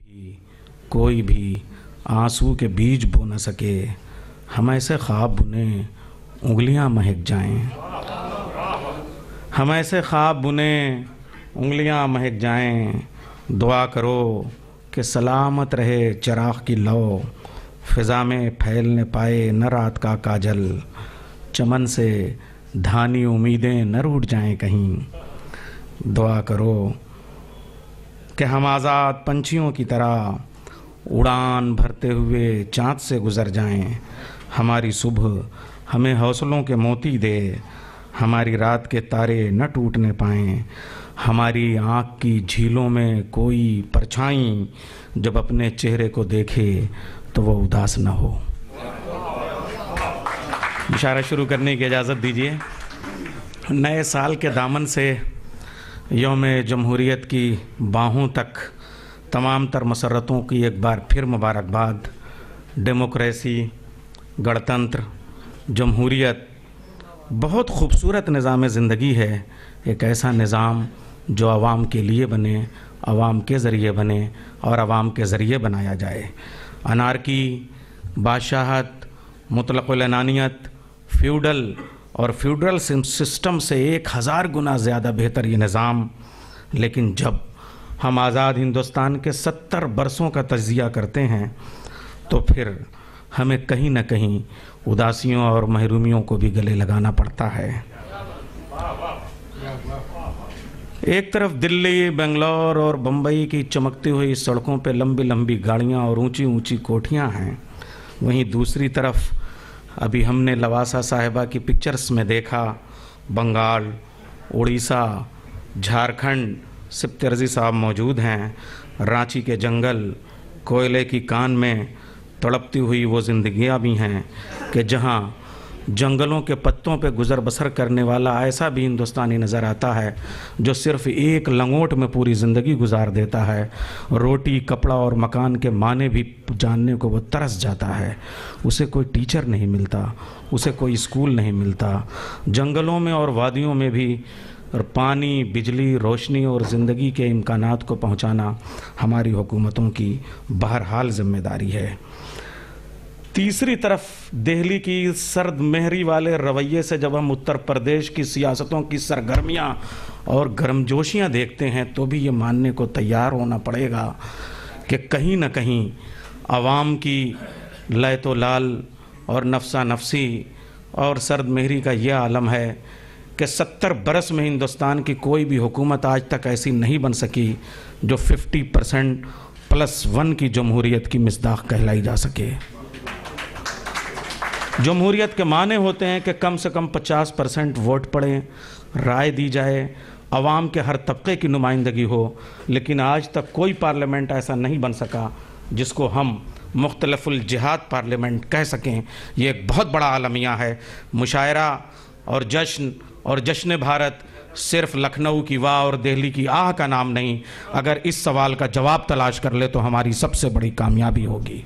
भी कोई भी आंसू के बीज बो न सके, हम ऐसे ख्वाब बुने उंगलियां महक जाएं। हम ऐसे ख्वाब बुने उंगलियां महक जाएं। दुआ करो कि सलामत रहे चिराग की लौ, फ़िज़ा में फैल न पाए न रात का काजल, चमन से धानी उम्मीदें न रूठ जाएं कहीं। दुआ करो कि हम आज़ाद पंछियों की तरह उड़ान भरते हुए चाँद से गुज़र जाएं। हमारी सुबह हमें हौसलों के मोती दे, हमारी रात के तारे न टूटने पाएं। हमारी आँख की झीलों में कोई परछाई जब अपने चेहरे को देखे तो वो उदास न हो। इशारा शुरू करने की इजाज़त दीजिए। नए साल के दामन से यौम जमहूरियत की बाहों तक तमाम तर मसरतों की एक बार फिर मुबारकबाद। डेमोक्रेसी, गणतंत्र, जमहूरियत बहुत खूबसूरत निज़ाम ज़िंदगी है। एक ऐसा निज़ाम जो आवाम के लिए बने, आवाम के ज़रिए बने और आवाम के ज़रिए बनाया जाए। अनारकी, बादशाहत, मुतलक़ुल अनानियत, फ्यूडल और फ्यूडरल सिस्टम से 1000 गुना ज़्यादा बेहतर ये निज़ाम। लेकिन जब हम आज़ाद हिंदुस्तान के 70 बरसों का तज़किया करते हैं तो फिर हमें कहीं ना कहीं उदासियों और महरूमियों को भी गले लगाना पड़ता है। एक तरफ दिल्ली, बेंगलोर और बम्बई की चमकती हुई सड़कों पे लंबी लंबी गाड़ियाँ और ऊंची ऊंची कोठियाँ हैं, वहीं दूसरी तरफ अभी हमने लवासा साहिबा की पिक्चर्स में देखा, बंगाल, उड़ीसा, झारखंड, सिप्तरजी साहब मौजूद हैं। रांची के जंगल, कोयले की कान में तड़पती हुई वो ज़िंदगियाँ भी हैं कि जहाँ जंगलों के पत्तों पे गुज़र बसर करने वाला ऐसा भी हिंदुस्तानी नज़र आता है जो सिर्फ़ एक लंगोट में पूरी ज़िंदगी गुजार देता है। रोटी, कपड़ा और मकान के माने भी जानने को वो तरस जाता है। उसे कोई टीचर नहीं मिलता, उसे कोई स्कूल नहीं मिलता। जंगलों में और वादियों में भी पानी, बिजली, रोशनी और ज़िंदगी के इम्कानात को पहुँचाना हमारी हुकूमतों की बहरहाल ज़िम्मेदारी है। तीसरी तरफ दिल्ली की सर्द मेहरी वाले रवैये से जब हम उत्तर प्रदेश की सियासतों की सरगर्मियाँ और गर्मजोशियाँ देखते हैं तो भी ये मानने को तैयार होना पड़ेगा कि कहीं ना कहीं आवाम की लैतो लाल और नफसा नफसी और सर्द मेहरी का ये आलम है कि 70 बरस में हिंदुस्तान की कोई भी हुकूमत आज तक ऐसी नहीं बन सकी जो 50%+1 की जमहूरियत की मिसदाक कहलाई जा सके। जमहूरियत के माने होते हैं कि कम से कम 50% वोट पड़े, राय दी जाए, अवाम के हर तबके की नुमाइंदगी हो। लेकिन आज तक कोई पार्लियामेंट ऐसा नहीं बन सका जिसको हम मुख्तलिफुल जिहाद पार्लियामेंट कह सकें। ये एक बहुत बड़ा आलमिया है। मुशायरा और जश्न भारत सिर्फ लखनऊ की वाह और दिल्ली की आह का नाम नहीं। अगर इस सवाल का जवाब तलाश कर ले तो हमारी सबसे बड़ी कामयाबी होगी।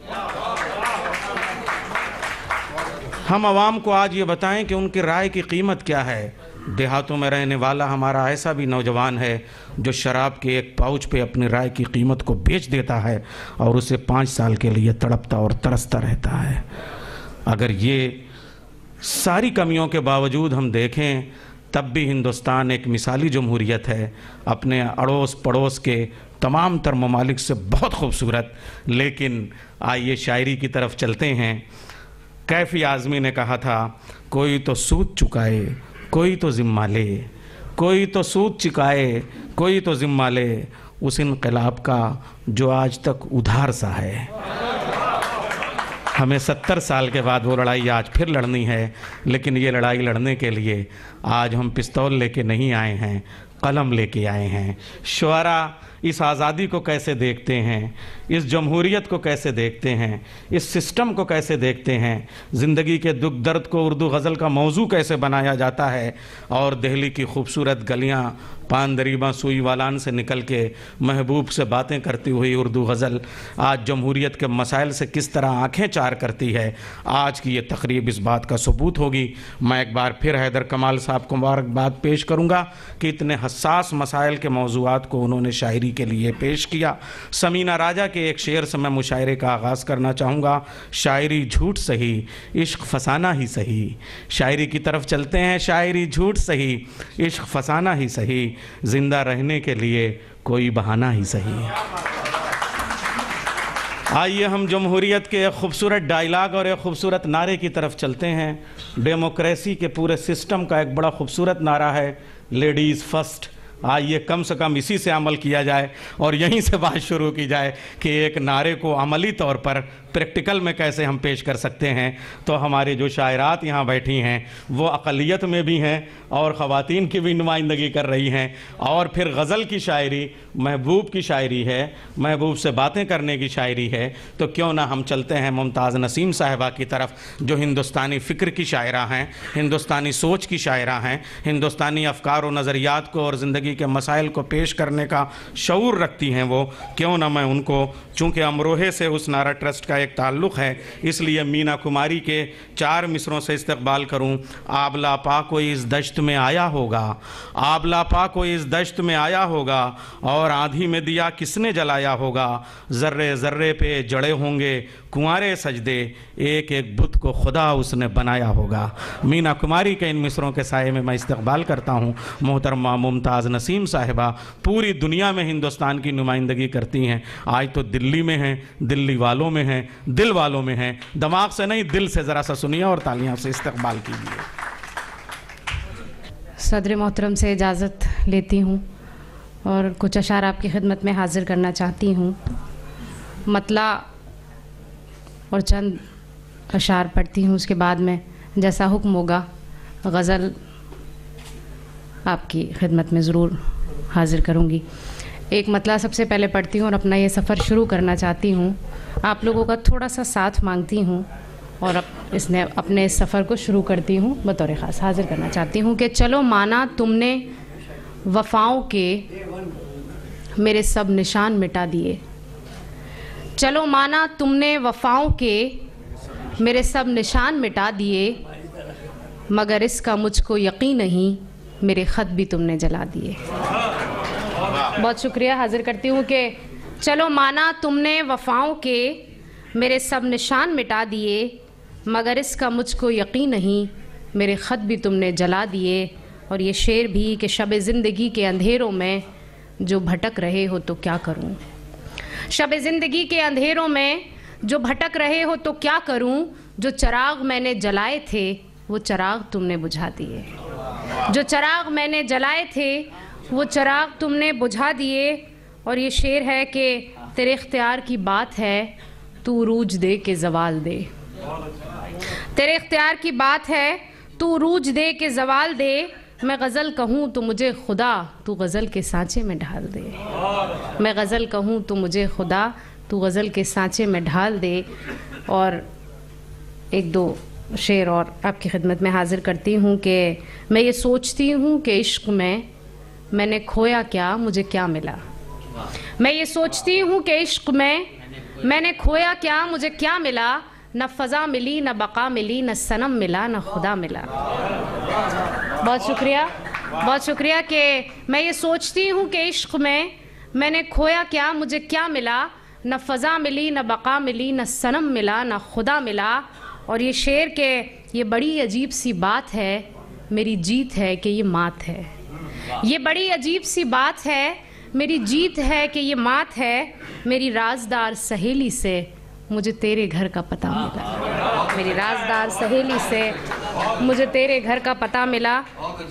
हम आवाम को आज ये बताएं कि उनकी राय की कीमत क्या है। देहातों में रहने वाला हमारा ऐसा भी नौजवान है जो शराब के एक पाउच पे अपनी राय की कीमत को बेच देता है और उसे 5 साल के लिए तड़पता और तरसता रहता है। अगर ये सारी कमियों के बावजूद हम देखें तब भी हिंदुस्तान एक मिसाली जमहूरियत है। अपने अड़ोस पड़ोस के तमाम तर ममालिक से बहुत खूबसूरत। लेकिन आइए शायरी की तरफ चलते हैं। कैफी आज़मी ने कहा था, कोई तो सूद चुकाए कोई तो ज़िम्मा ले, कोई तो सूद चुकाए कोई तो ज़िम्मा ले, उस इनकलाब का जो आज तक उधार सा है। हमें 70 साल के बाद वो लड़ाई आज फिर लड़नी है। लेकिन ये लड़ाई लड़ने के लिए आज हम पिस्तौल लेके नहीं आए हैं, कलम लेके आए हैं। शुआरा इस आज़ादी को कैसे देखते हैं, इस जमहूरियत को कैसे देखते हैं, इस सिस्टम को कैसे देखते हैं, ज़िंदगी के दुख दर्द को उर्दू गज़ल का मौजू कैसे बनाया जाता है और दिल्ली की खूबसूरत गलियां पान दरीबा सुई वालान से निकल के महबूब से बातें करती हुई उर्दू गज़ल आज जमहूरियत के मसाइल से किस तरह आँखें चार करती है। आज की ये तकरीब इस बात का सबूत होगी। मैं एक बार फिर हैदर कमाल साहब को मुबारकबाद पेश करूँगा कि इतने हसास मसाइल के मौजूआत को उन्होंने शायरी सभी के लिए पेश किया। समीना राजा के एक शेर से मैं मुशायरे का आगाज़ करना चाहूँगा। शायरी झूठ सही, इश्क फसाना ही सही। शायरी की तरफ चलते हैं। शायरी झूठ सही, इश्क फसाना ही सही, ज़िंदा रहने के लिए कोई बहाना ही सही। आइए हम जमहूरियत के एक खूबसूरत डायलॉग और एक खूबसूरत नारे की तरफ चलते हैं। डेमोक्रेसी के पूरे सिस्टम का एक बड़ा खूबसूरत नारा है, लेडीज़ फर्स्ट। आइए कम से कम इसी से अमल किया जाए और यहीं से बात शुरू की जाए कि एक नारे को अमली तौर पर प्रैक्टिकल में कैसे हम पेश कर सकते हैं। तो हमारी जो शायरात यहाँ बैठी हैं वो अक़लियत में भी हैं और ख़वातीन की भी नुमाइंदगी कर रही हैं। और फिर गज़ल की शायरी महबूब की शायरी है, महबूब से बातें करने की शायरी है। तो क्यों ना हम चलते हैं मुमताज़ नसीम साहिबा की तरफ, जो हिंदुस्तानी फ़िक्र की शायरा हैं, हिंदुस्तानी सोच की शायरा हैं, हिंदुस्तानी अफ़कार और नज़रियात को और ज़िंदगी के मसाइल को पेश करने का शऊर रखती हैं। वो क्यों ना मैं उनको, चूँकि अमरोहे से उस नारा ट्रस्ट का एक ताल्लुक़ है, इसलिए मीना कुमारी के 4 मिसरों से इस्तक़बाल करूँ। आबला पा कोई इस दश्त में आया होगा, आबला पा कोई इस दश्त में आया होगा, और आंधी में दिया किसने जलाया होगा। ज़र्रे ज़र्रे पे जड़े होंगे कुंवारे सजदे, एक एक बुत को खुदा उसने बनाया होगा। मीना कुमारी के इन मिसरों के साये में मैं इस्तक़बाल करता हूँ। मोहतरमा मुमताज़ नसीम साहिबा पूरी दुनिया में हिंदुस्तान की नुमाइंदगी करती हैं। आज तो दिल्ली में हैं, दिल्ली वालों में हैं, दिल वालों में हैं। दिमाग से नहीं, दिल से ज़रा सा सुनिए और तालियां से इस्तक़बाल कीजिए। सदर मोहतरम से इजाज़त लेती हूँ और कुछ अशार आपकी खिदमत में हाजिर करना चाहती हूँ। मतला और चंद अशार पढ़ती हूँ, उसके बाद में जैसा हुक्म होगा गज़ल आपकी खिदमत में ज़रूर हाजिर करूँगी। एक मतला सबसे पहले पढ़ती हूँ और अपना ये सफ़र शुरू करना चाहती हूँ। आप लोगों का थोड़ा सा साथ मांगती हूँ और अपने इस सफ़र को शुरू करती हूँ। बतौर ख़ास हाजिर करना चाहती हूँ कि चलो माना तुमने वफ़ाओं के मेरे सब निशान मिटा दिए। चलो माना तुमने वफ़ाओं के मेरे सब निशान मिटा दिए, मगर इसका मुझको यकीन नहीं मेरे ख़त भी तुमने जला दिए। बहुत शुक्रिया। हाजिर करती हूँ कि चलो माना तुमने वफ़ाओं के मेरे सब निशान मिटा दिए, मगर इसका मुझको यकीन नहीं मेरे ख़त भी तुमने जला दिए। और ये शेर भी कि शब ज़िंदगी के अंधेरों में जो भटक रहे हो तो क्या करूँ। शब ज़िंदगी के अंधेरों में जो भटक रहे हो तो क्या करूँ। जो चराग मैंने जलाए थे वो चराग तुमने बुझा दिए। जो चराग मैंने जलाए थे वो चराग तुमने बुझा दिए। और ये शेर है कि तेरे इख्तियार की बात है तू उरूज दे के ज़वाल दे। तेरे इख्तियार की बात है तू उरूज दे के ज़वाल दे। मैं गज़ल कहूँ तो मुझे खुदा तू गज़ल के सांचे में ढाल दे। मैं गज़ल कहूँ तो मुझे खुदा तू गज़ल के सांचे में ढाल दे। और एक दो शेर और आपकी खिदमत में हाजिर करती हूँ कि मैं ये सोचती हूँ कि इश्क में मैंने खोया क्या मुझे क्या मिला। मैं ये सोचती हूँ कि इश्क में मैंने खोया क्या मुझे क्या मिला। न फ़ज़ा मिली न बक़ा मिली न सनम मिला न खुदा मिला। बहुत शुक्रिया, बहुत शुक्रिया कि मैं ये सोचती हूँ कि इश्क में मैंने खोया क्या मुझे क्या मिला। न फ़ज़ा मिली न बक़ा मिली न सनम मिला न खुदा मिला। और ये शेर के ये बड़ी अजीब सी बात है मेरी जीत है कि ये मात है। ये बड़ी अजीब सी बात है मेरी जीत है कि ये मात है। मेरी राजदार सहेली से मुझे तेरे घर का पता मिला। मेरी राजदार सहेली से मुझे तेरे घर का पता मिला।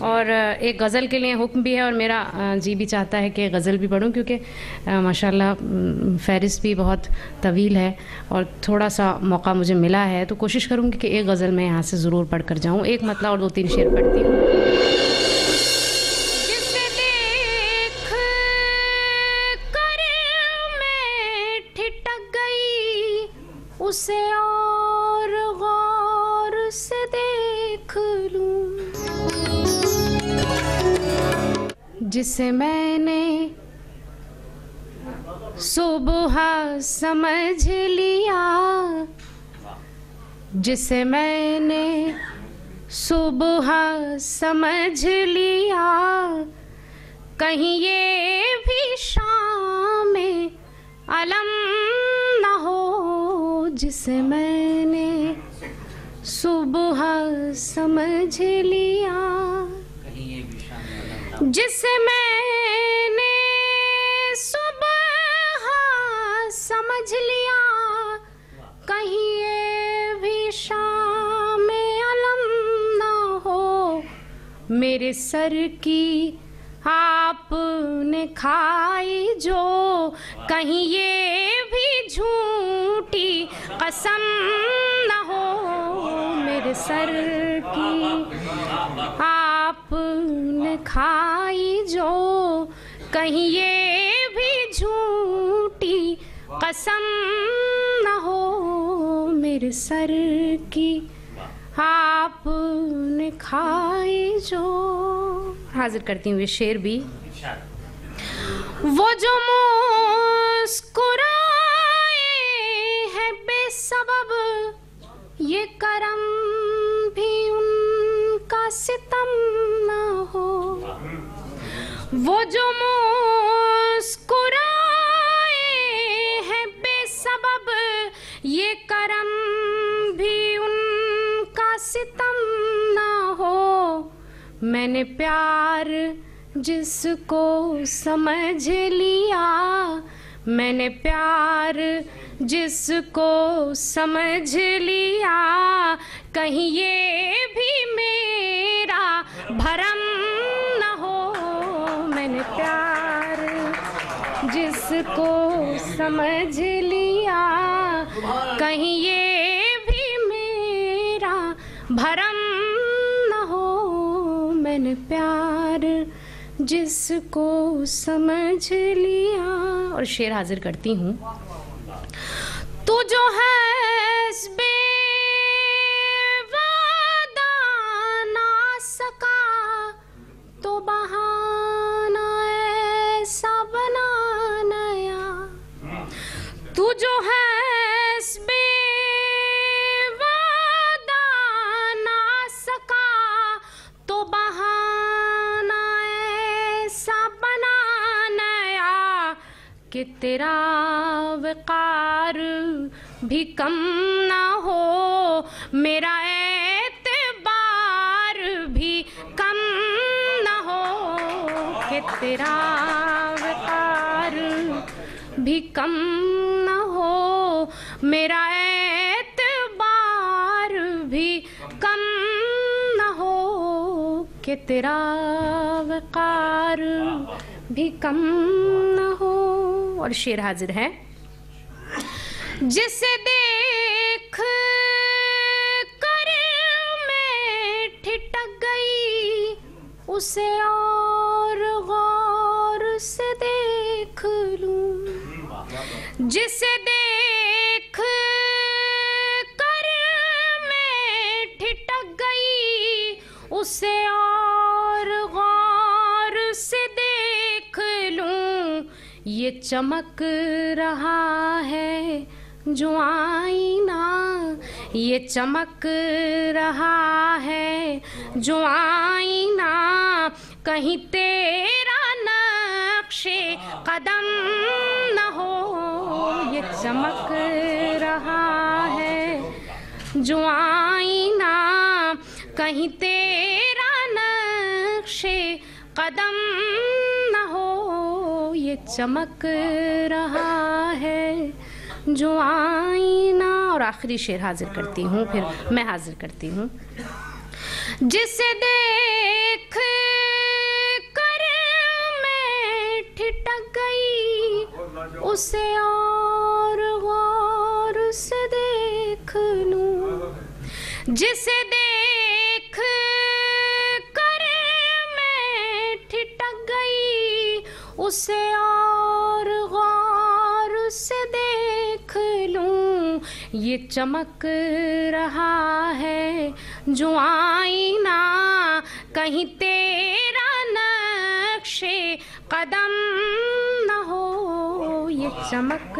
और एक गज़ल के लिए हुक्म भी है और मेरा जी भी चाहता है कि गज़ल भी पढ़ूं, क्योंकि माशाल्लाह फ़हरिस्त भी बहुत तवील है और थोड़ा सा मौका मुझे मिला है तो कोशिश करूँगी कि एक गज़ल मैं यहाँ से ज़रूर पढ़ कर जाऊँ। एक मतला और 2-3 शेर पढ़ती हूँ। उसे और गौर से देख लूं, जिसे मैंने सुबह समझ लिया। जिसे मैंने सुबह समझ लिया, कहीं ये भी शाम अलम न हो जिसे मैंने सुबह समझ लिया, जिसे मैंने सुबह समझ लिया, कहीं ये भी शाम अलम न हो मेरे सर की आपने खाई जो, कहीं ये भी झूठी कसम न हो मेरे सर की आपने खाई जो, कहीं ये भी झूठी कसम न हो मेरे सर की आपने खाई जो। हाजिर करती हूँ ये शेर भी। वो जो मुस्कुराए हैं बेसबब, ये करम भी उनका सितम ना हो। वो जो मुस्कुराए हैं बेसबब, ये करम भी उनका सितम ना हो। मैंने प्यार जिसको समझ लिया, मैंने प्यार जिसको समझ लिया, कहीं ये भी मेरा भरम न हो। मैंने प्यार जिसको समझ लिया, कहीं ये भी मेरा भरम न हो। मैंने प्यार जिसको समझ लिया। और शेर हाजिर करती हूँ। तू जो है बेवादा ना सका, तो बहाना ऐसा बना नया। तू जो है बेवादा ना सका, तो बहाना ऐसा बना नया कि तेरा वक़ार भी कम ना हो, मेरा एतबार भी कम ना हो। कि तेरा वक़ार भी कम ना हो, मेरा एतबार भी कम ना हो। कि तेरा वक़ार भी कम ना हो। और शेर हाजिर है। जिसे देख कर मैं ठिठक गई, उसे और गौर से देख लूं। जिसे देख कर मैं ठिठक गई, उसे और गौर से देख लूं। ये चमक रहा है जो आईना, ये चमक रहा है जो आईना, कहीं तेरा नक्शे कदम न हो। ये चमक रहा है जो आईना, कहीं तेरा नक्शे कदम न हो। ये चमक रहा है जो आईना। और आखिरी शेर हाजिर करती हूँ, फिर मैं हाजिर करती हूँ। जिसे देख कर मैं ठिठक गई, उसे और गौर से देख लूं। जिसे देख कर मैं ठिठक गई, उसे और गौर से देख लूं। ये चमक रहा है जो आईना, कहीं तेरा नक्शे कदम न हो। ये चमक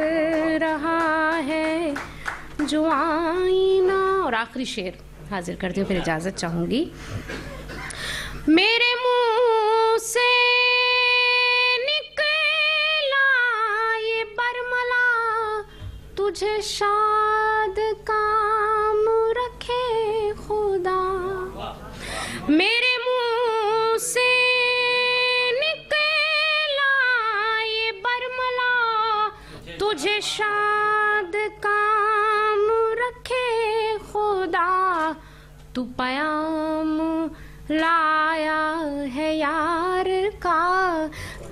रहा है जो आईना। और आखिरी शेर हाजिर करती हूँ, फिर इजाज़त चाहूँगी। मेरे मुँह से निकला ये बरमला, शाद काम रखे खुदा, मेरे मुंह से निकला ये बरमला, तुझे शाद काम रखे खुदा, तू पयाम लाया है यार का,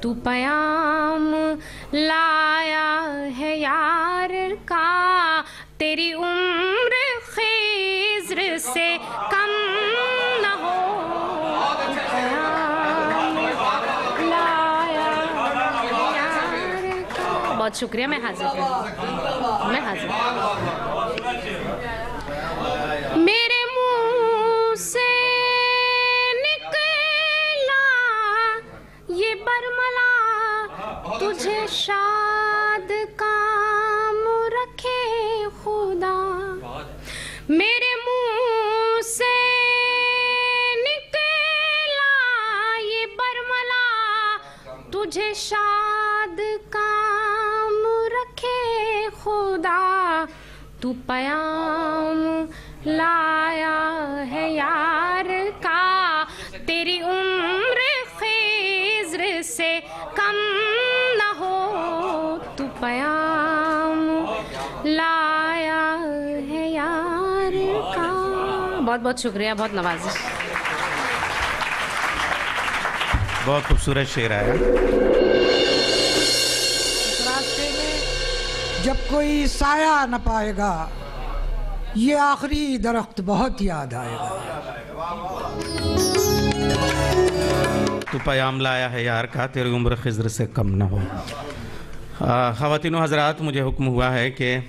तू पयाम लाया है यार का, तेरी उम्र खिज़्र से कम न हो, पयाम लाया है यार का। बहुत शुक्रिया, मैं हाजिर हूँ, मैं हाजिर। मेरे मुंह से निकला ये बरमला, तुझे शाद काम रखे खुदा, मेरे मुंह से निकला ये बरमला, तुझे शाद काम रखे खुदा, तू पयाम लाया है यार का, तेरी उम्र खिज़्र से कम न हो, तू पयाम लाया है यार का। बहुत बहुत शुक्रिया, बहुत नवाजिश। बहुत खूबसूरत शेर आया। इस रास्ते में जब कोई साया न पाएगा, ये आखिरी दरख्त बहुत याद आएगा। तू पयाम लाया है यार का, तेरी उम्र खिज़्र से कम न हो। ख़वातीनो हज़रात, मुझे हुक्म हुआ है कि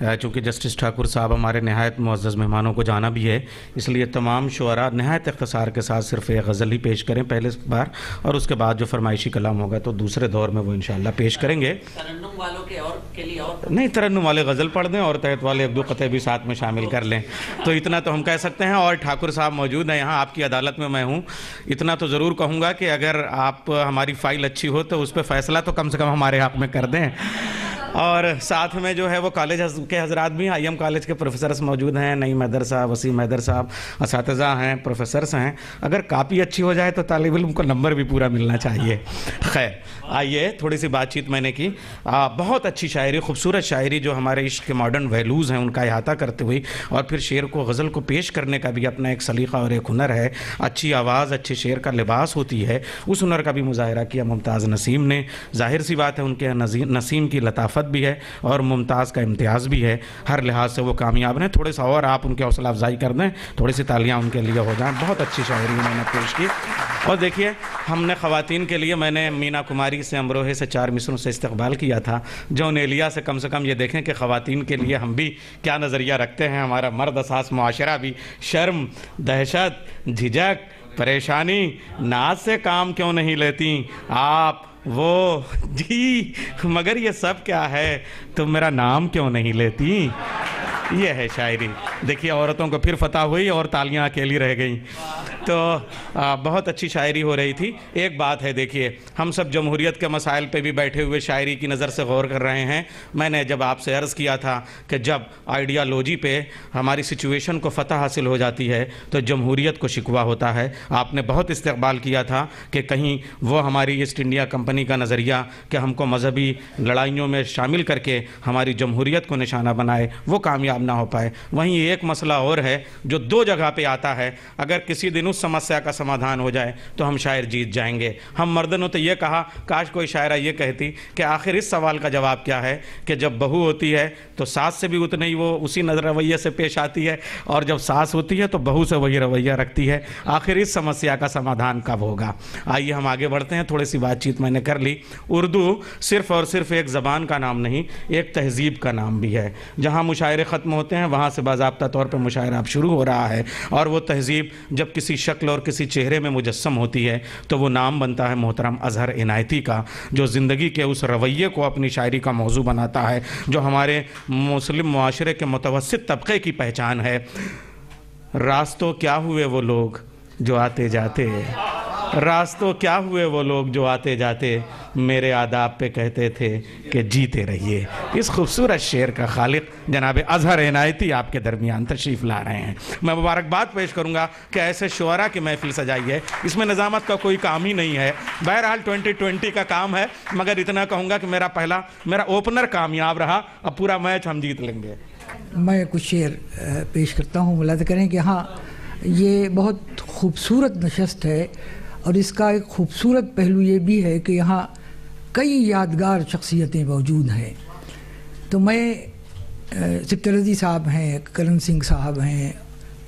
चूँकि जस्टिस ठाकुर साहब हमारे नहायत मुअज़्ज़ज़ मेहमानों को जाना भी है, इसलिए तमाम शुअरा नहायत इख्तिसार के साथ सिर्फ एक गज़ल ही पेश करें पहले बार, और उसके बाद जो फरमाइशी कलाम होगा तो दूसरे दौर में वो इंशाअल्लाह पेश करेंगे। तरन्नुम वालों के लिए और नहीं, तरन्नुम वाले गज़ल पढ़ दें और तहत वाले एक दो क़ते भी साथ में शामिल कर लें, तो इतना तो हम कह सकते हैं। और ठाकुर साहब मौजूद हैं यहाँ, आपकी अदालत में मैं हूँ, इतना तो ज़रूर कहूँगा कि अगर आप हमारी फ़ाइल अच्छी हो तो उस पर फ़ैसला तो कम से कम हमारे हक़ में कर दें। और साथ में जो है वो कॉलेज के हज़रात भी, IM कॉलेज के प्रोफेसर्स मौजूद हैं, नईम हैदर साहब, वसीम हैदर साहब, असातिज़ा हैं, प्रोफेसर्स हैं। अगर कापी अच्छी हो जाए तो तालिब इल्म को नंबर भी पूरा मिलना चाहिए। खैर, आइए थोड़ी सी बातचीत मैंने की। बहुत अच्छी शायरी, खूबसूरत शायरी जो हमारे इश्क़ के मॉडर्न वैल्यूज़ हैं उनका अहाता करते हुए, और फिर शेर को, गज़ल को पेश करने का भी अपना एक सलीक़ा और एक हुनर है। अच्छी आवाज़ अच्छे शेर का लिबास होती है, उस हुनर का भी मुज़ाहिरा किया मुमताज़ नसीम ने। ज़ाहिर सी बात है उनके नसीम की लताफ़त भी है और मुमताज़ का इम्तियाज़ भी है, हर लिहाज से वो कामयाब हैं। थोड़े सा और आप उनके हौसला अफजाई कर दें, थोड़ी सी तालियां उनके लिए हो जाएं। बहुत अच्छी शायरी उन्होंने पेश की। और देखिए, हमने ख़वातीन के लिए, मैंने मीना कुमारी से, अमरोहे से 4 मिसरों से इस्तक़बाल किया था। जौन एलिया से कम ये देखें कि ख़वातीन के लिए हम भी क्या नज़रिया रखते हैं। हमारा मर्द असास मुआशरा भी शर्म, दहशत, झिझक, परेशानी, नाज से काम क्यों नहीं लेती आप, वो जी, मगर ये सब क्या है, तुम मेरा नाम क्यों नहीं लेती। ये है शायरी। देखिए, औरतों को फिर फतह हुई और तालियां अकेली रह गई। तो बहुत अच्छी शायरी हो रही थी। एक बात है, देखिए, हम सब जमहूरियत के मसाइल पे भी बैठे हुए शायरी की नज़र से गौर कर रहे हैं। मैंने जब आपसे अर्ज़ किया था कि जब आइडियालॉजी पे हमारी सिचुएशन को फ़तह हासिल हो जाती है तो जमहूरियत को शिकवा होता है। आपने बहुत इस्तक़बाल किया था कि कहीं वो हमारी ईस्ट इंडिया कंपनी का नज़रिया कि हमको मजहबी लड़ाइयों में शामिल करके हमारी जमहूरियत को निशाना बनाए, वो कामयाब ना हो पाए। वहीं एक मसला और है जो 2 जगह पे आता है। अगर किसी दिन उस समस्या का समाधान हो जाए तो हम शायर जीत जाएंगे। हम मर्दों ने तो ये कहा, काश कोई शायरा ये कहती कि आखिर इस सवाल का जवाब क्या है कि जब बहू होती है तो सास से भी उतना ही वो उसी रवैये से पेश आती है, और जब सास होती है तो बहू से वही रवैया रखती है। आखिर इस समस्या का समाधान कब होगा। आइए हम आगे बढ़ते हैं। थोड़ी सी बातचीत मैंने कर ली। उर्दू सिर्फ़ और सिर्फ एक ज़बान का नाम नहीं, एक तहज़ीब का नाम भी है। जहाँ मुशायरे ख़त्म होते हैं वहाँ से बाज़ाब्ता तौर पर मुशायरा अब शुरू हो रहा है, और वो तहज़ीब जब किसी शक्ल और किसी चेहरे में मुजस्सम होती है तो वो नाम बनता है मोहतरम अज़हर इनायती का, जो ज़िंदगी के उस रवैये को अपनी शायरी का मौजू बनाता है जो हमारे मुस्लिम मुआशरे के मुतवस्सित तबक़े की पहचान है। रास्तों क्या हुए वो लोग जो आते जाते, रास्तों क्या हुए वो लोग जो आते जाते, मेरे आदाब पे कहते थे कि जीते रहिए। इस खूबसूरत शेर का खालिक जनाब अजहर इनायती आपके दरमियान तशरीफ़ ला रहे हैं। मैं मुबारकबाद पेश करूँगा कि ऐसे शुअरा की महफिल सजाई है, इसमें निज़ामत का कोई काम ही नहीं है। बहरहाल 2020 का काम है, मगर इतना कहूँगा कि मेरा ओपनर कामयाब रहा। अब पूरा मैच हम जीत लेंगे। मैं कुछ शेर पेश करता हूँ। मुलाज़ा करें कि हाँ, ये बहुत खूबसूरत नशस्त है और इसका एक खूबसूरत पहलू ये भी है कि यहाँ कई यादगार शख्सियतें मौजूद हैं। तो मैं सिकंदर रज़ी साहब हैं, करण सिंह साहब हैं,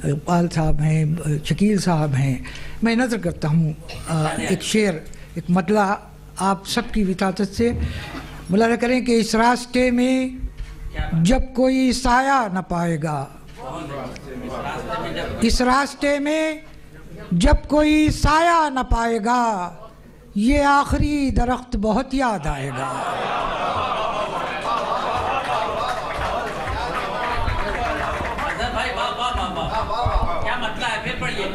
इकबाल साहब हैं, शकील साहब हैं। मैं नज़र करता हूँ एक शेर, एक मतला आप सबकी विताकत से। मुलाज़ा करें कि इस रास्ते में जब कोई साया न पाएगा, इस रास्ते में जब कोई साया न पाएगा, ये आखिरी दरख्त बहुत याद आएगा। क्या मतलब है, फिर पढ़िए।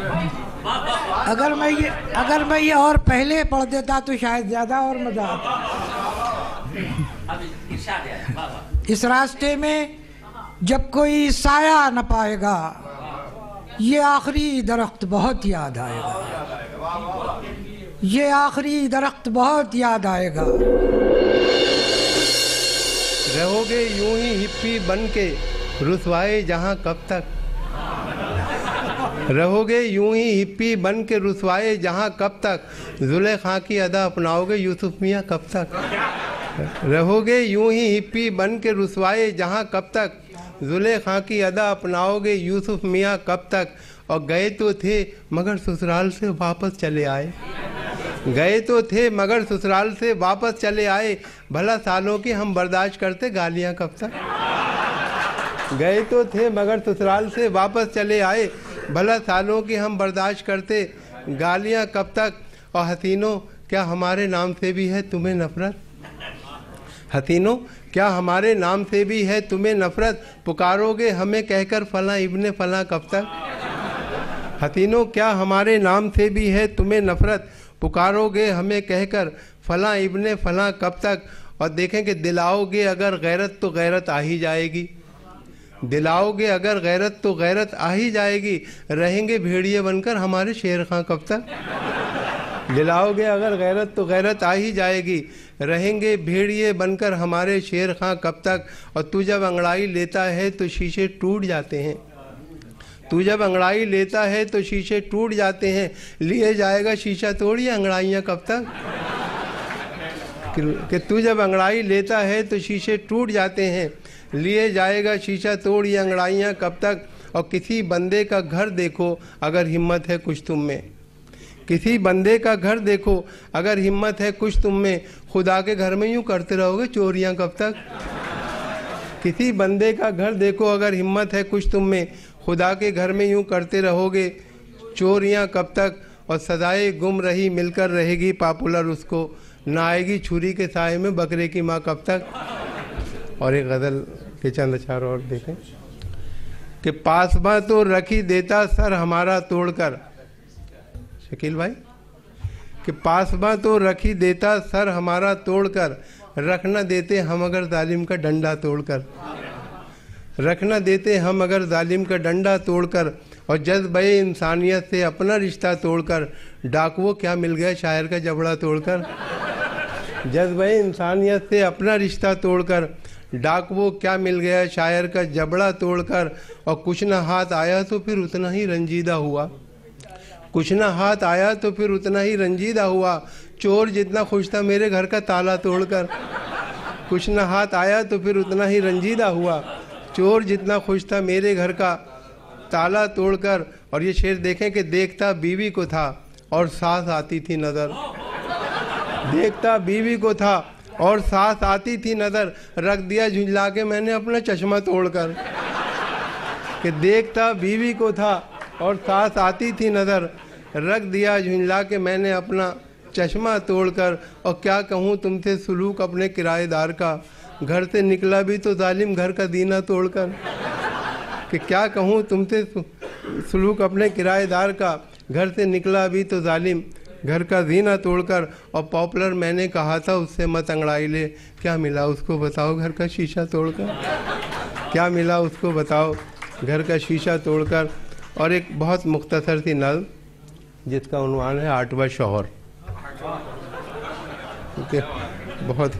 अगर मैं ये और पहले पढ़ देता तो शायद ज़्यादा और मज़ा आता। इस रास्ते में जब कोई साया न पाएगा, ये आखिरी दरख्त बहुत याद आएगा, ये आखिरी दरख्त बहुत याद आएगा। रहोगे यूं ही हिप्पी बन के रुसवाए जहां कब तक, रहोगे यूं ही हिप्पी बन के रुसवाए जहां कब तक, जुलेखा की अदा अपनाओगे यूसुफ मियाँ कब तक, रहोगे यूं ही हिप्पी बन के रुसवाए जहां कब तक, जुलेखा की अदा अपनाओगे यूसुफ मियाँ कब तक। और गए तो थे मगर ससुराल से वापस चले आए, गए तो थे मगर ससुराल से वापस चले आए, भला सालों की हम बर्दाश्त करते गालियाँ कब तक, गए तो थे मगर ससुराल से वापस चले आए, भला सालों की हम बर्दाश्त करते गालियाँ कब तक। और हसीनों क्या हमारे नाम से भी है तुम्हें नफ़रत, हसीनों क्या हमारे नाम से भी है तुम्हें नफ़रत, पुकारोगे हमें कहकर फ़लाँ इब्ने फ़लाँ कब तक, हसीनों क्या हमारे नाम से भी है तुम्हें नफ़रत, पुकारोगे हमें कहकर फ़लाँ इब्ने फ़लाँ कब तक। और देखें कि दिलाओगे अगर गैरत तो गैरत आ ही जाएगी, दिलाओगे अगर गैरत तो गैरत आ ही जाएगी, रहेंगे भेड़िए बनकर हमारे शेर खां कब तक, दिलाओगे अगर गैरत तो गैरत आ ही जाएगी, रहेंगे भेड़िए बनकर हमारे शेर खां कब तक। और तू जब अंगड़ाई लेता है तो शीशे टूट जाते हैं, तू जब अंगड़ाई लेता है तो शीशे टूट जाते हैं, लिए जाएगा शीशा तोड़िए अंगड़ाइयाँ कब तक, कि तू जब अंगड़ाई लेता है तो शीशे टूट जाते हैं, लिए जाएगा शीशा तोड़िए अंगड़ाइयाँ कब तक। और किसी बंदे का घर देखो अगर हिम्मत है कुछ तुम में, किसी बंदे का घर देखो अगर हिम्मत है कुछ तुम में, खुदा के घर में यूँ करते रहोगे चोरियाँ कब तक, किसी बंदे का घर देखो अगर हिम्मत है कुछ तुम में, खुदा के घर में यूँ करते रहोगे चोरियाँ कब तक। और सदाए गुम रही मिलकर रहेगी पॉपुलर उसको, ना आएगी छुरी के साए में बकरे की माँ कब तक। और एक गज़ल के चंद अशार और देखें कि पासबा तो रखी देता सर हमारा तोड़कर, शकील भाई, कि पासबा तो रखी देता सर हमारा तोड़कर, रख न देते हम अगर जालिम का डंडा तोड़कर, रख न देते हम अगर जालिम का डंडा तोड़कर। और जज्बे इंसानियत से अपना रिश्ता तोड़कर, डाकुओं क्या मिल गया शायर का जबड़ा तोड़कर, जज्बे इंसानियत से अपना रिश्ता तोड़कर, डाकुओं क्या मिल गया शायर का जबड़ा तोड़कर। और कुछ न हाथ आया तो फिर उतना ही रंजीदा हुआ, कुछ न हाथ आया तो फिर उतना ही रंजीदा हुआ, चोर जितना खुश था मेरे घर का ताला तोड़कर, कुछ न हाथ आया तो फिर उतना ही रंजीदा हुआ, चोर जितना खुश था मेरे घर का ताला तोड़कर। और ये शेर देखें कि देखता बीवी को था और सांस आती थी नज़र, देखता बीवी को था और सांस आती थी नज़र, रख दिया झुंझला के मैंने अपना चश्मा तोड़कर, कि देखता बीवी को था और सांस आती थी नज़र, रख दिया झुंझला के मैंने अपना चश्मा तोड़कर। और क्या कहूँ तुमसे सुलूक अपने किराएदार का, घर से निकला भी तो जालिम घर का दीना तोड़कर, कि क्या कहूँ तुमसे सुलूक अपने किराएदार का, घर से निकला भी तो जालिम घर का जीना तोड़कर, और पॉपुलर मैंने कहा था उससे मत अंगड़ाई ले, क्या मिला उसको बताओ घर का शीशा तोड़कर? क्या मिला उसको बताओ घर का शीशा तोड़कर? और एक बहुत मुख्तसर सी नज़्म जिसका उन्वान है 8वां शौहर। बहुत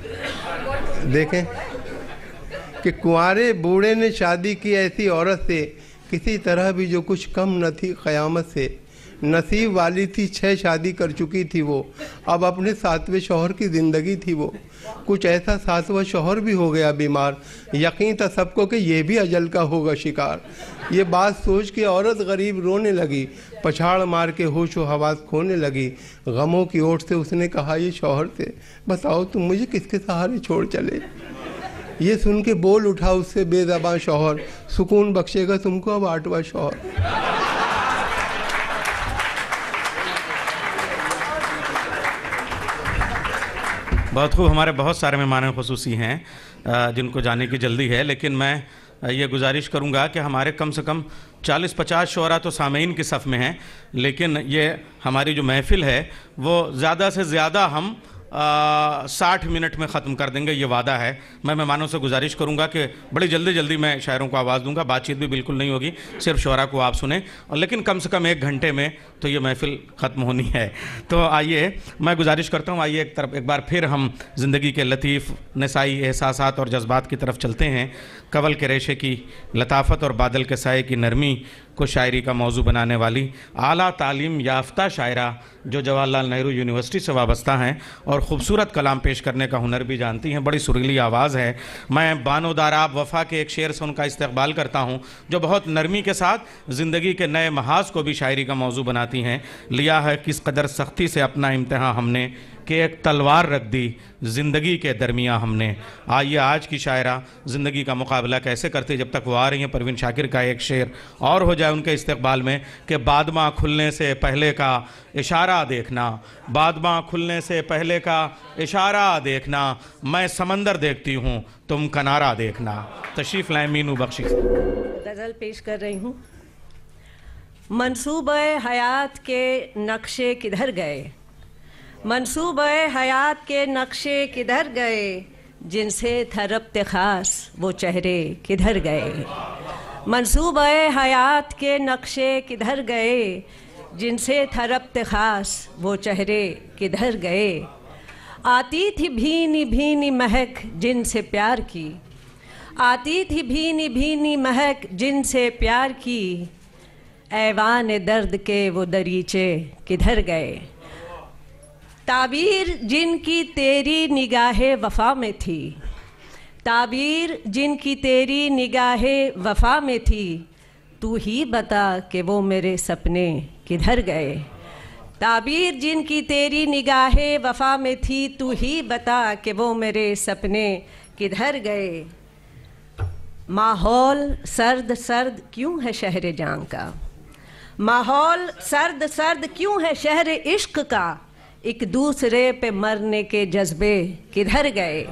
देखें कि कुंवारे बूढ़े ने शादी की ऐसी औरत से, किसी तरह भी जो कुछ कम न थी क़यामत से। नसीब वाली थी 6 शादी कर चुकी थी वो, अब अपने 7वें शौहर की ज़िंदगी थी वो। कुछ ऐसा 7वां शौहर भी हो गया बीमार, यकीन था सबको कि ये भी अजल का होगा शिकार। ये बात सोच के औरत गरीब रोने लगी, पछाड़ मार के होश व हवास खोने लगी। गमों की ओट से उसने कहा ये शौहर से, बताओ तुम मुझे किसके सहारे छोड़ चले? ये सुन के बोल उठा उससे बेज़बां शौहर, सुकून बख्शेगा तुमको अब 8वां शौहर। बहुत खूब। हमारे बहुत सारे मेहमान ख़ुसूसी हैं जिनको जाने की जल्दी है, लेकिन मैं ये गुजारिश करूंगा कि हमारे कम से कम 40-50 शोरा तो सामीन की सफ़ में हैं, लेकिन ये हमारी जो महफ़िल है वो ज़्यादा से ज़्यादा हम 60 मिनट में ख़त्म कर देंगे, ये वादा है। मैं मेहमानों से गुजारिश करूंगा कि बड़ी जल्दी मैं शायरों को आवाज़ दूंगा, बातचीत भी बिल्कुल नहीं होगी, सिर्फ शोरा को आप सुने, और लेकिन कम से कम 1 घंटे में तो ये महफ़िल ख़त्म होनी है। तो आइए मैं गुजारिश करता हूँ, आइए एक बार फिर हम ज़िंदगी के लतीफ़ नसाई एहसासात और जज्बात की तरफ चलते हैं। कवल के रेशे की लताफ़त और बादल के साए की नरमी को शायरी का मौजू बनाने वाली आला तालीम याफ्ता शायरा जो जवाहरलाल नेहरू यूनिवर्सिटी से वाबस्ता हैं और ख़ूबसूरत कलाम पेश करने का हुनर भी जानती हैं, बड़ी सुरीली आवाज़ है। मैं बानो दाराब वफ़ा के एक शेर से उनका इस्तक़बाल करता हूँ जो बहुत नरमी के साथ ज़िंदगी के नए महाज को भी शायरी का मौजू बनाती हैं। लिया है किस कदर सख्ती से अपना इम्तिहान हमने, कि एक तलवार रख दी ज़िंदगी के दरमियाँ हमने। आइए आज की शायरा ज़िंदगी का मुकाबला कैसे करते, जब तक वो आ रही हैं परवीन शाकिर का एक शेर और हो जाए उनके इस्तक़बाल में कि बादमाँ खुलने से पहले का इशारा देखना, बादमाँ खुलने से पहले का इशारा देखना, मैं समंदर देखती हूँ तुम किनारा देखना। तशरीफ़ लाएं मीनू बख्शी। गज़ल पेश कर रही हूँ। मंसूबे हयात के नक्शे किधर गए, मंसूबे हयात के नक्शे किधर गए, जिनसे था रब्त ख़ास वो चेहरे किधर गए। मंसूबे हयात के नक्शे किधर गए, जिनसे था रब्त ख़ास वो चेहरे किधर गए। आती थी भीनी भीनी महक जिनसे प्यार की, आती थी भीनी भीनी महक जिनसे प्यार की, ऐवान दर्द के वो दरीचे किधर गए। ताबीर जिनकी तेरी निगाहे वफ़ा में थी, ताबीर जिनकी तेरी निगाहे वफ़ा में थी, तू ही बता कि वो मेरे सपने किधर गए। ताबीर जिनकी तेरी निगाहे वफ़ा में थी, तू ही बता कि वो मेरे सपने किधर गए। माहौल सर्द सर्द क्यों है शहर जान का, माहौल सर्द सर्द क्यों है शहर इश्क का, एक दूसरे पे मरने के जज्बे किधर गए।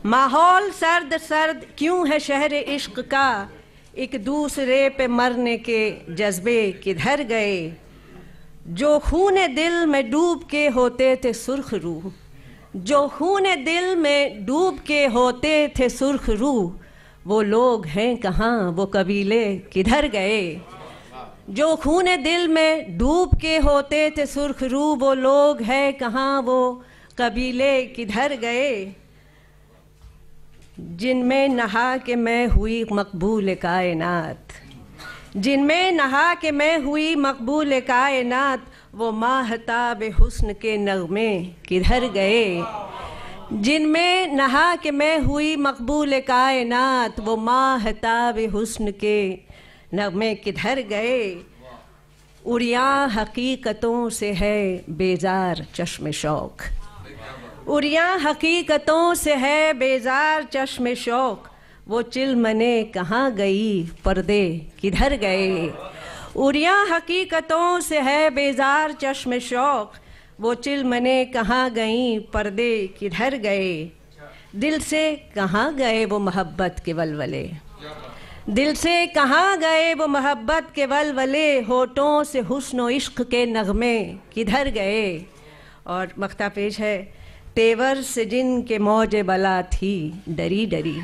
माहौल सर्द सर्द क्यों है शहर इश्क का, एक दूसरे पे मरने के जज्बे किधर गए। जो खूने दिल में डूब के होते थे सुर्ख रूह, जो खूने दिल में डूब के होते थे सुर्ख रूह, वो लोग हैं कहाँ वो कबीले किधर गए। जो खूने दिल में डूब के होते थे सुर्ख रूह, वो लोग हैं कहाँ वो कबीले किधर गए। जिनमें नहा के मैं हुई मकबूल कायनात, जिनमें नहा के मैं हुई मकबूल कायनात, वो माहताब हुस्न के नगमे किधर गए। जिनमें नहा के मैं हुई मकबूल कायनात, वो माहताब हुस्न के नगमे किधर गए। उड़िया हकीकतों से है बेजार चश्मे शौक, उड़िया हकीकतों से है बेजार चश्मे शौक, वो चिलमने कहाँ गई पर्दे किधर गए। उड़िया हकीकतों से है बेजार चश्मे शौक, वो चिलमने कहाँ गई पर्दे किधर गए। दिल से कहाँ गए वो मोहब्बत के वलवले, दिल से कहाँ गए वो मोहब्बत के वलवले, होठों से हुस्न व इश्क के नगमे किधर गए। और मख्ता पेश है, तेवर से जिनके मौज बला थी डरी डरी,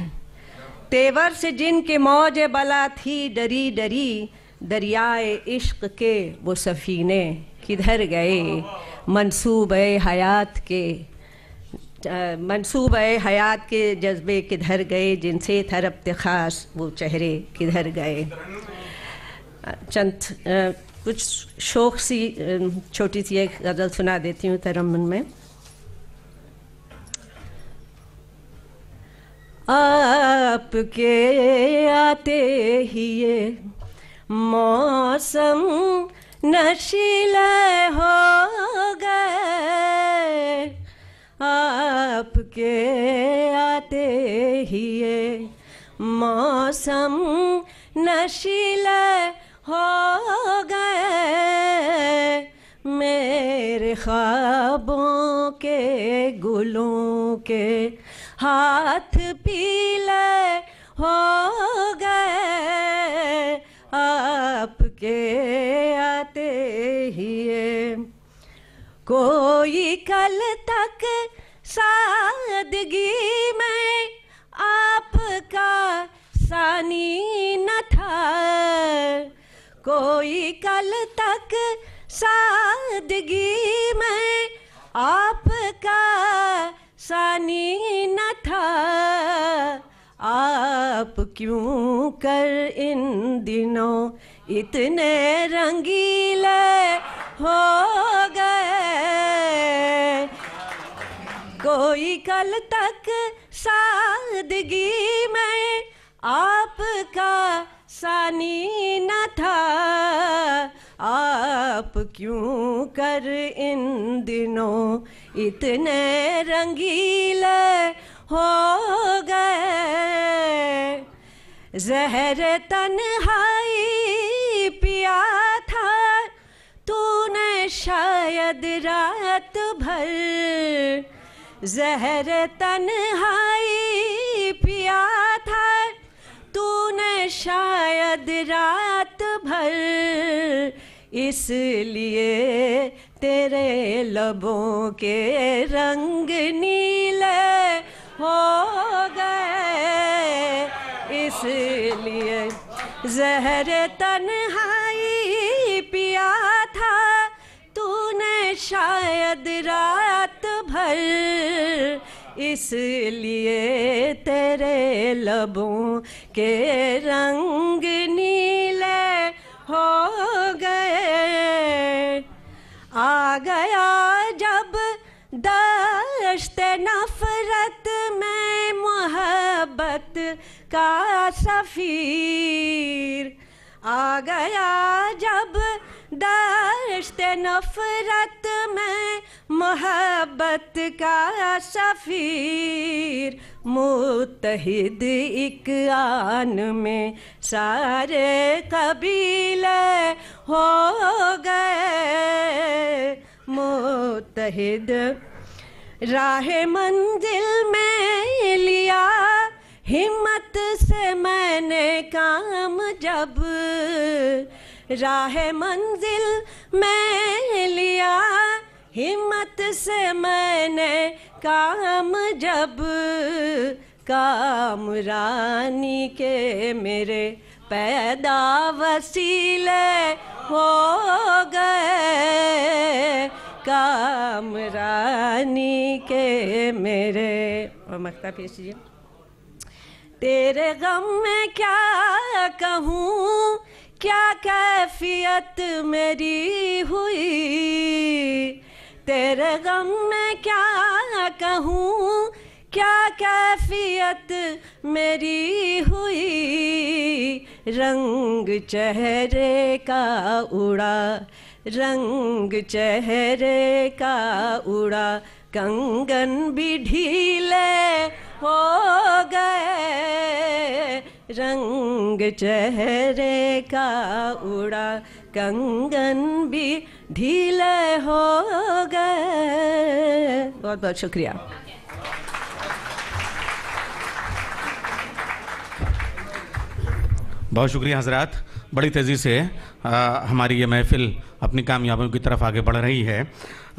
तेवर से जिनके मौज बला थी डरी डरी, दरियाए इश्क के वो सफ़ीने किधर गए। मंसूबे हयात के मंसूबे हयात के जज्बे किधर गए, जिनसे थरपते ख़ास वो चेहरे किधर गए। चंद कुछ शौक़ सी छोटी सी एक गज़ल सुना देती हूँ तरन्नुम में। आपके आते ही ये मौसम नशीले हो गए, आपके आते ही ये मौसम नशीले हो गए। मेरे ख्वाबों के गुलों के हाथ पीले हो गए, आपके आते ही ये। कोई कल तक सादगी में आपका सानी न था, कोई कल तक सादगी में आपका सानी न था। आप क्यों कर इन दिनों इतने रंगीले हो गए। कोई कल तक सादगी में आपका सानी न था, आप क्यों कर इन दिनों इतने रंगीले हो गए। ज़हर तन्हाई पिया था तूने शायद रात भर, ज़हर तन्हाई पिया था तूने शायद रात भर, इसलिए तेरे लबों के रंग नीले हो गए, इसलिए ज़हर तन्हाई पिया था तूने शायद रात भर, इसलिए तेरे लबों के रंग नीले हो गए। आ गया जब दश्ते नफरत में मोहब्बत का सफ़ीर, आ गया जब दश्ते नफरत में मोहब्बत का सफ़ीर, मुत्तहिद एक आन में सारे कबीले हो गए, मुत्तहिद। राह मंजिल में लिया हिम्मत से मैंने काम जब, राह मंजिल में लिया हिम्मत से मैंने काम जब, कामरानी के मेरे पैदा वसीले हो गए, कामरानी के मेरे। और मक्ता पेश कीजिए। तेरे गम में क्या कहूँ क्या कैफियत मेरी हुई, तेरे गम में क्या कहूँ क्या कैफियत मेरी हुई। रंग चेहरे का उड़ा, रंग चेहरे का उड़ा, कंगन भी ढीले हो गए, रंग चेहरे का उड़ा, कंगन भी ढीले हो गए। बहुत बहुत शुक्रिया। बहुत शुक्रिया हजरात। बड़ी तेज़ी से हमारी ये महफ़िल अपनी कामयाबियों की तरफ आगे बढ़ रही है।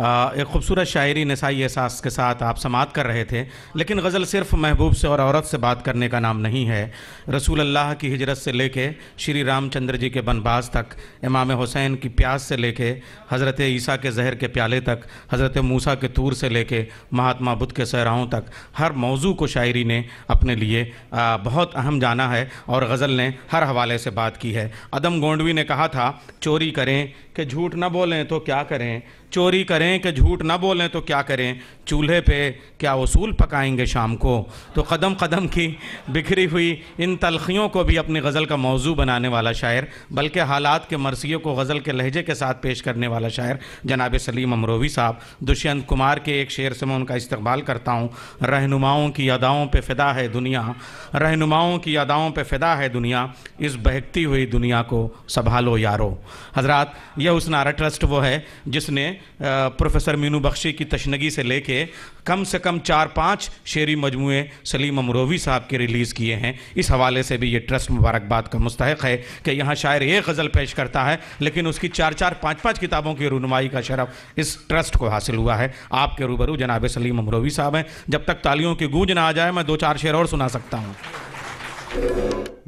एक खूबसूरत शायरी नसाई एहसास के साथ आप समात कर रहे थे, लेकिन गज़ल सिर्फ़ महबूब से और औरत से बात करने का नाम नहीं है। रसूल अल्लाह की हिजरत से लेके श्री रामचंद्र जी के बनबास तक, इमाम हुसैन की प्यास से लेके हज़रत ईसा के जहर के प्याले तक, हज़रत मूसा के तूर से लेके महात्मा बुद्ध के सहराओं तक, हर मौजू को शायरी ने अपने लिए बहुत अहम जाना है और गज़ल ने हर हवाले से बात की है। अदम गोंडवी ने कहा था, चोरी करें कि झूठ ना बोलें तो क्या करें, चोरी करें कि झूठ ना बोलें तो क्या करें, चूल्हे पे क्या उसूल पकाएंगे शाम को। तो कदम कदम की बिखरी हुई इन तलखियों को भी अपनी गज़ल का मौजू बनाने वाला शायर, बल्कि हालात के मरसियों को गज़ल के लहजे के साथ पेश करने वाला शायर जनाब सलीम अमरोवी साहब। दुष्यंत कुमार के एक शेर से मैं उनका इस्तकबाल करता हूँ। रहनुमाओं की अदाओं पे फ़िदा है दुनिया, रहनुमाओं की अदाओं पे फ़िदा है दुनिया, इस बहकती हुई दुनिया को संभालो यारो। हज़रात, यह हुस्न-ए-आरा ट्रस्ट वो है जिसने प्रोफेसर मीनू बख्शी की तशनगी से लेके कम से कम 4-5 शेरी मजमूए सलीम अमरोवी साहब के रिलीज़ किए हैं। इस हवाले से भी ये ट्रस्ट मुबारकबाद का मुस्तहिक है कि यहाँ शायर एक गज़ल पेश करता है, लेकिन उसकी 4-4, 5-5 किताबों की रुनमाई का शरफ इस ट्रस्ट को हासिल हुआ है। आपके रूबरू जनाब सलीम अमरोवी साहब हैं। जब तक तालियों की गूंज ना आ जाए, मैं 2-4 शेर और सुना सकता हूँ।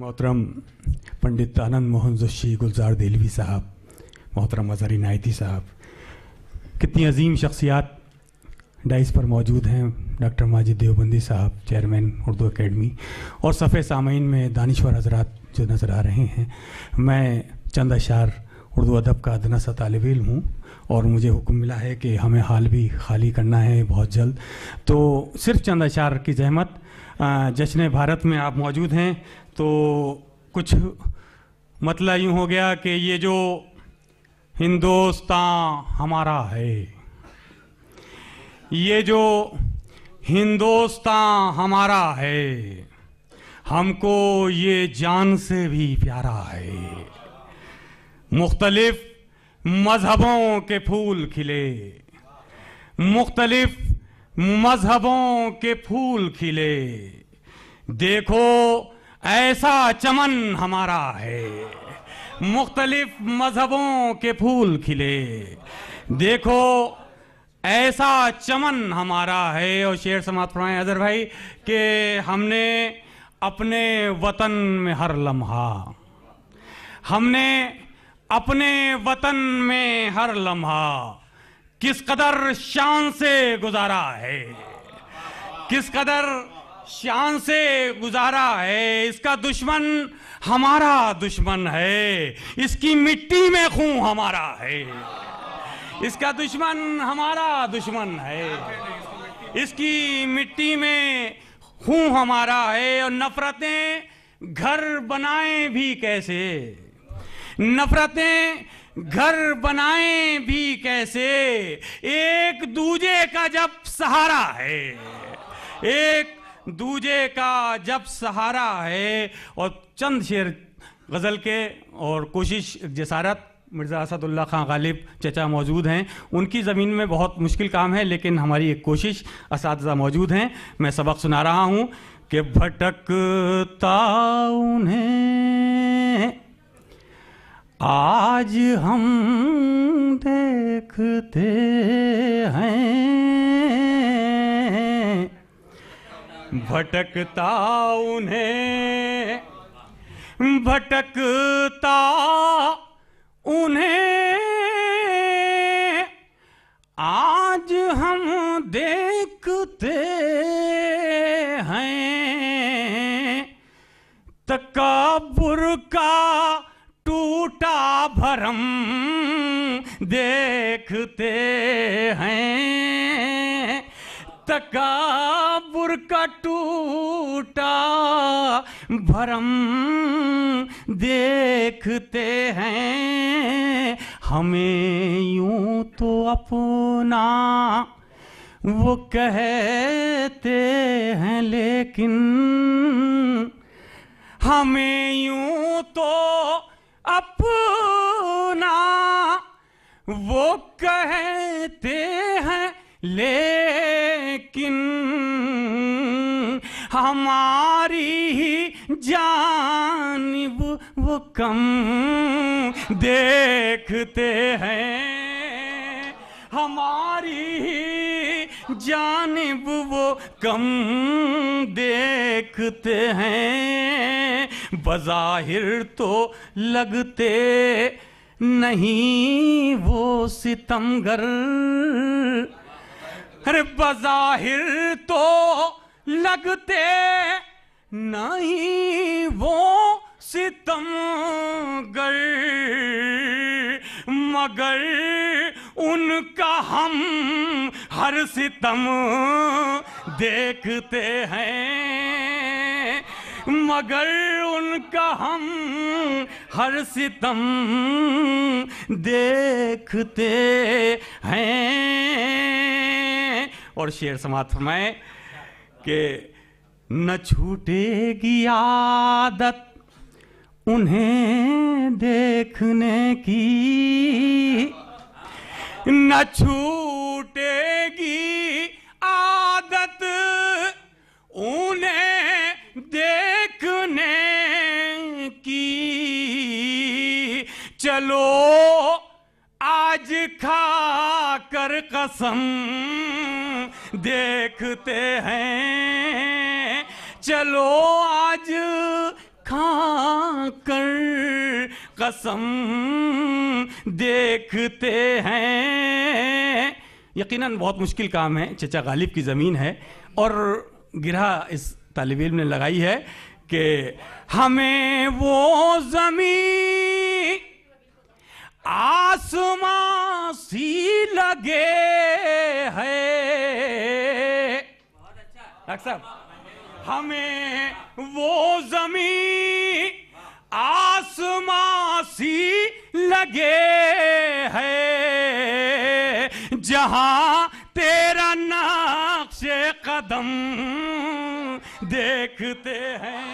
मोहतरम पंडित आनंद मोहन जोशी गुलजार देलवी साहब, मोहतरम अज़हर इनायती साहब, कितनी अजीम शख्सियात डाइस पर मौजूद हैं। डॉक्टर माजिद देवबंदी साहब, चेयरमैन उर्दू एकेडमी, और सफ़े सामीन में दानिश्वर हजरात जो नज़र आ रहे हैं। मैं चंद अशार उर्दू अदब का अदना सा तालिब इल्म हूँ और मुझे हुक्म मिला है कि हमें हाल भी खाली करना है बहुत जल्द, तो सिर्फ चंद अशार की जहमत। जश्न भारत में आप मौजूद हैं तो कुछ मतलब यूँ हो गया कि ये जो हिंदुस्तान हमारा है, ये जो हिंदुस्तान हमारा है, हमको ये जान से भी प्यारा है। मुख्तलिफ मजहबों के फूल खिले, मुख्तलिफ मजहबों के फूल खिले, देखो ऐसा चमन हमारा है। मुख्तलिफ मजहबों के फूल खिले, देखो ऐसा चमन हमारा है। और शेर समाप्त फरमाएं अजहर भाई कि हमने अपने वतन में हर लम्हा, हमने अपने वतन में हर लम्हा किस कदर शान से गुजारा है, किस कदर शान से गुजारा है। इसका दुश्मन हमारा दुश्मन है, इसकी मिट्टी में खून हमारा है। इसका दुश्मन हमारा दुश्मन है, इसकी मिट्टी में खून हमारा है। और नफरतें घर बनाए भी कैसे, नफरतें घर बनाए भी कैसे, एक दूजे का जब सहारा है, एक दूजे का जब सहारा है। और चंद शेर गज़ल के और कोशिश जसारत, मिर्ज़ा असदुल्ला खां गालिब चचा मौजूद हैं, उनकी ज़मीन में बहुत मुश्किल काम है, लेकिन हमारी एक कोशिश, असातिज़ा मौजूद हैं। मैं सबक सुना रहा हूँ कि भटकता उन्हें आज हम देखते हैं, भटकता उन्हें, भटकता उन्हें आज हम देखते हैं। तकब्बुर का टूटा भरम देखते हैं, तकब्बुर का टूटा भरम देखते हैं। हमें यूं तो अपना वो कहते हैं, लेकिन हमें यूं तो अपना वो कहते हैं, लेकिन हमारी ही जानिब वो कम देखते हैं, हमारी जानिब वो कम देखते हैं। बज़ाहिर तो लगते नहीं वो सितमगर, अरे बज़ाहिर तो लगते नहीं वो सितमगर, मगर उनका हम हर सितम देखते हैं, मगर उनका हम हर सितम देखते हैं। और शेर समाप्त फरमाए कि न छूटेगी आदत उन्हें देखने की, न छूटेगी आदत उन्हें देखने की। चलो आज खा कर कसम देखते हैं, चलो आज खा कर कसम देखते हैं। यकीनन बहुत मुश्किल काम है, चचा गालिब की ज़मीन है और गिरहा इस तालिब इल्म ने लगाई है कि हमें वो ज़मीन आसमां सी लगे है, डॉक्टर साहब हमें वो ज़मीन आसमां सी लगे है, जहां तेरा नक्शे कदम देखते हैं।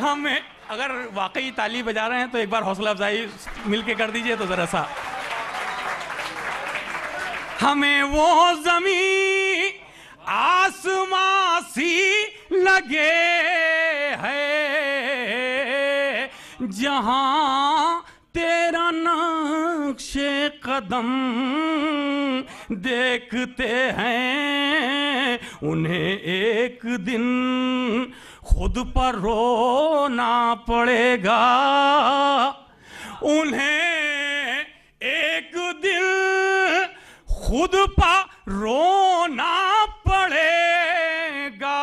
हमें अगर वाकई ताली बजा रहे हैं तो एक बार हौसला अफजाई मिलके कर दीजिए तो जरा सा। हमें वो ज़मीन आसमां सी लगे है, जहां तेरा नक्शे कदम देखते हैं। उन्हें एक दिन खुद पर रोना पड़ेगा, उन्हें एक दिन खुद पर रोना पड़ेगा।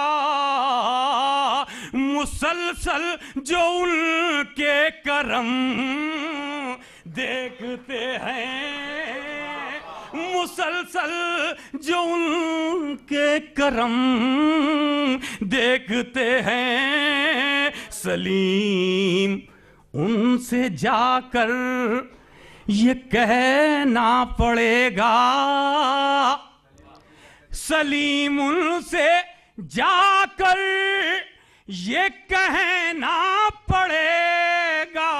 मुसलसल जो उनके करम देखते हैं, मुसलसल जो उनके करम देखते हैं। सलीम उनसे जाकर ये कहना पड़ेगा, सलीम उनसे जाकर ये कहना पड़ेगा,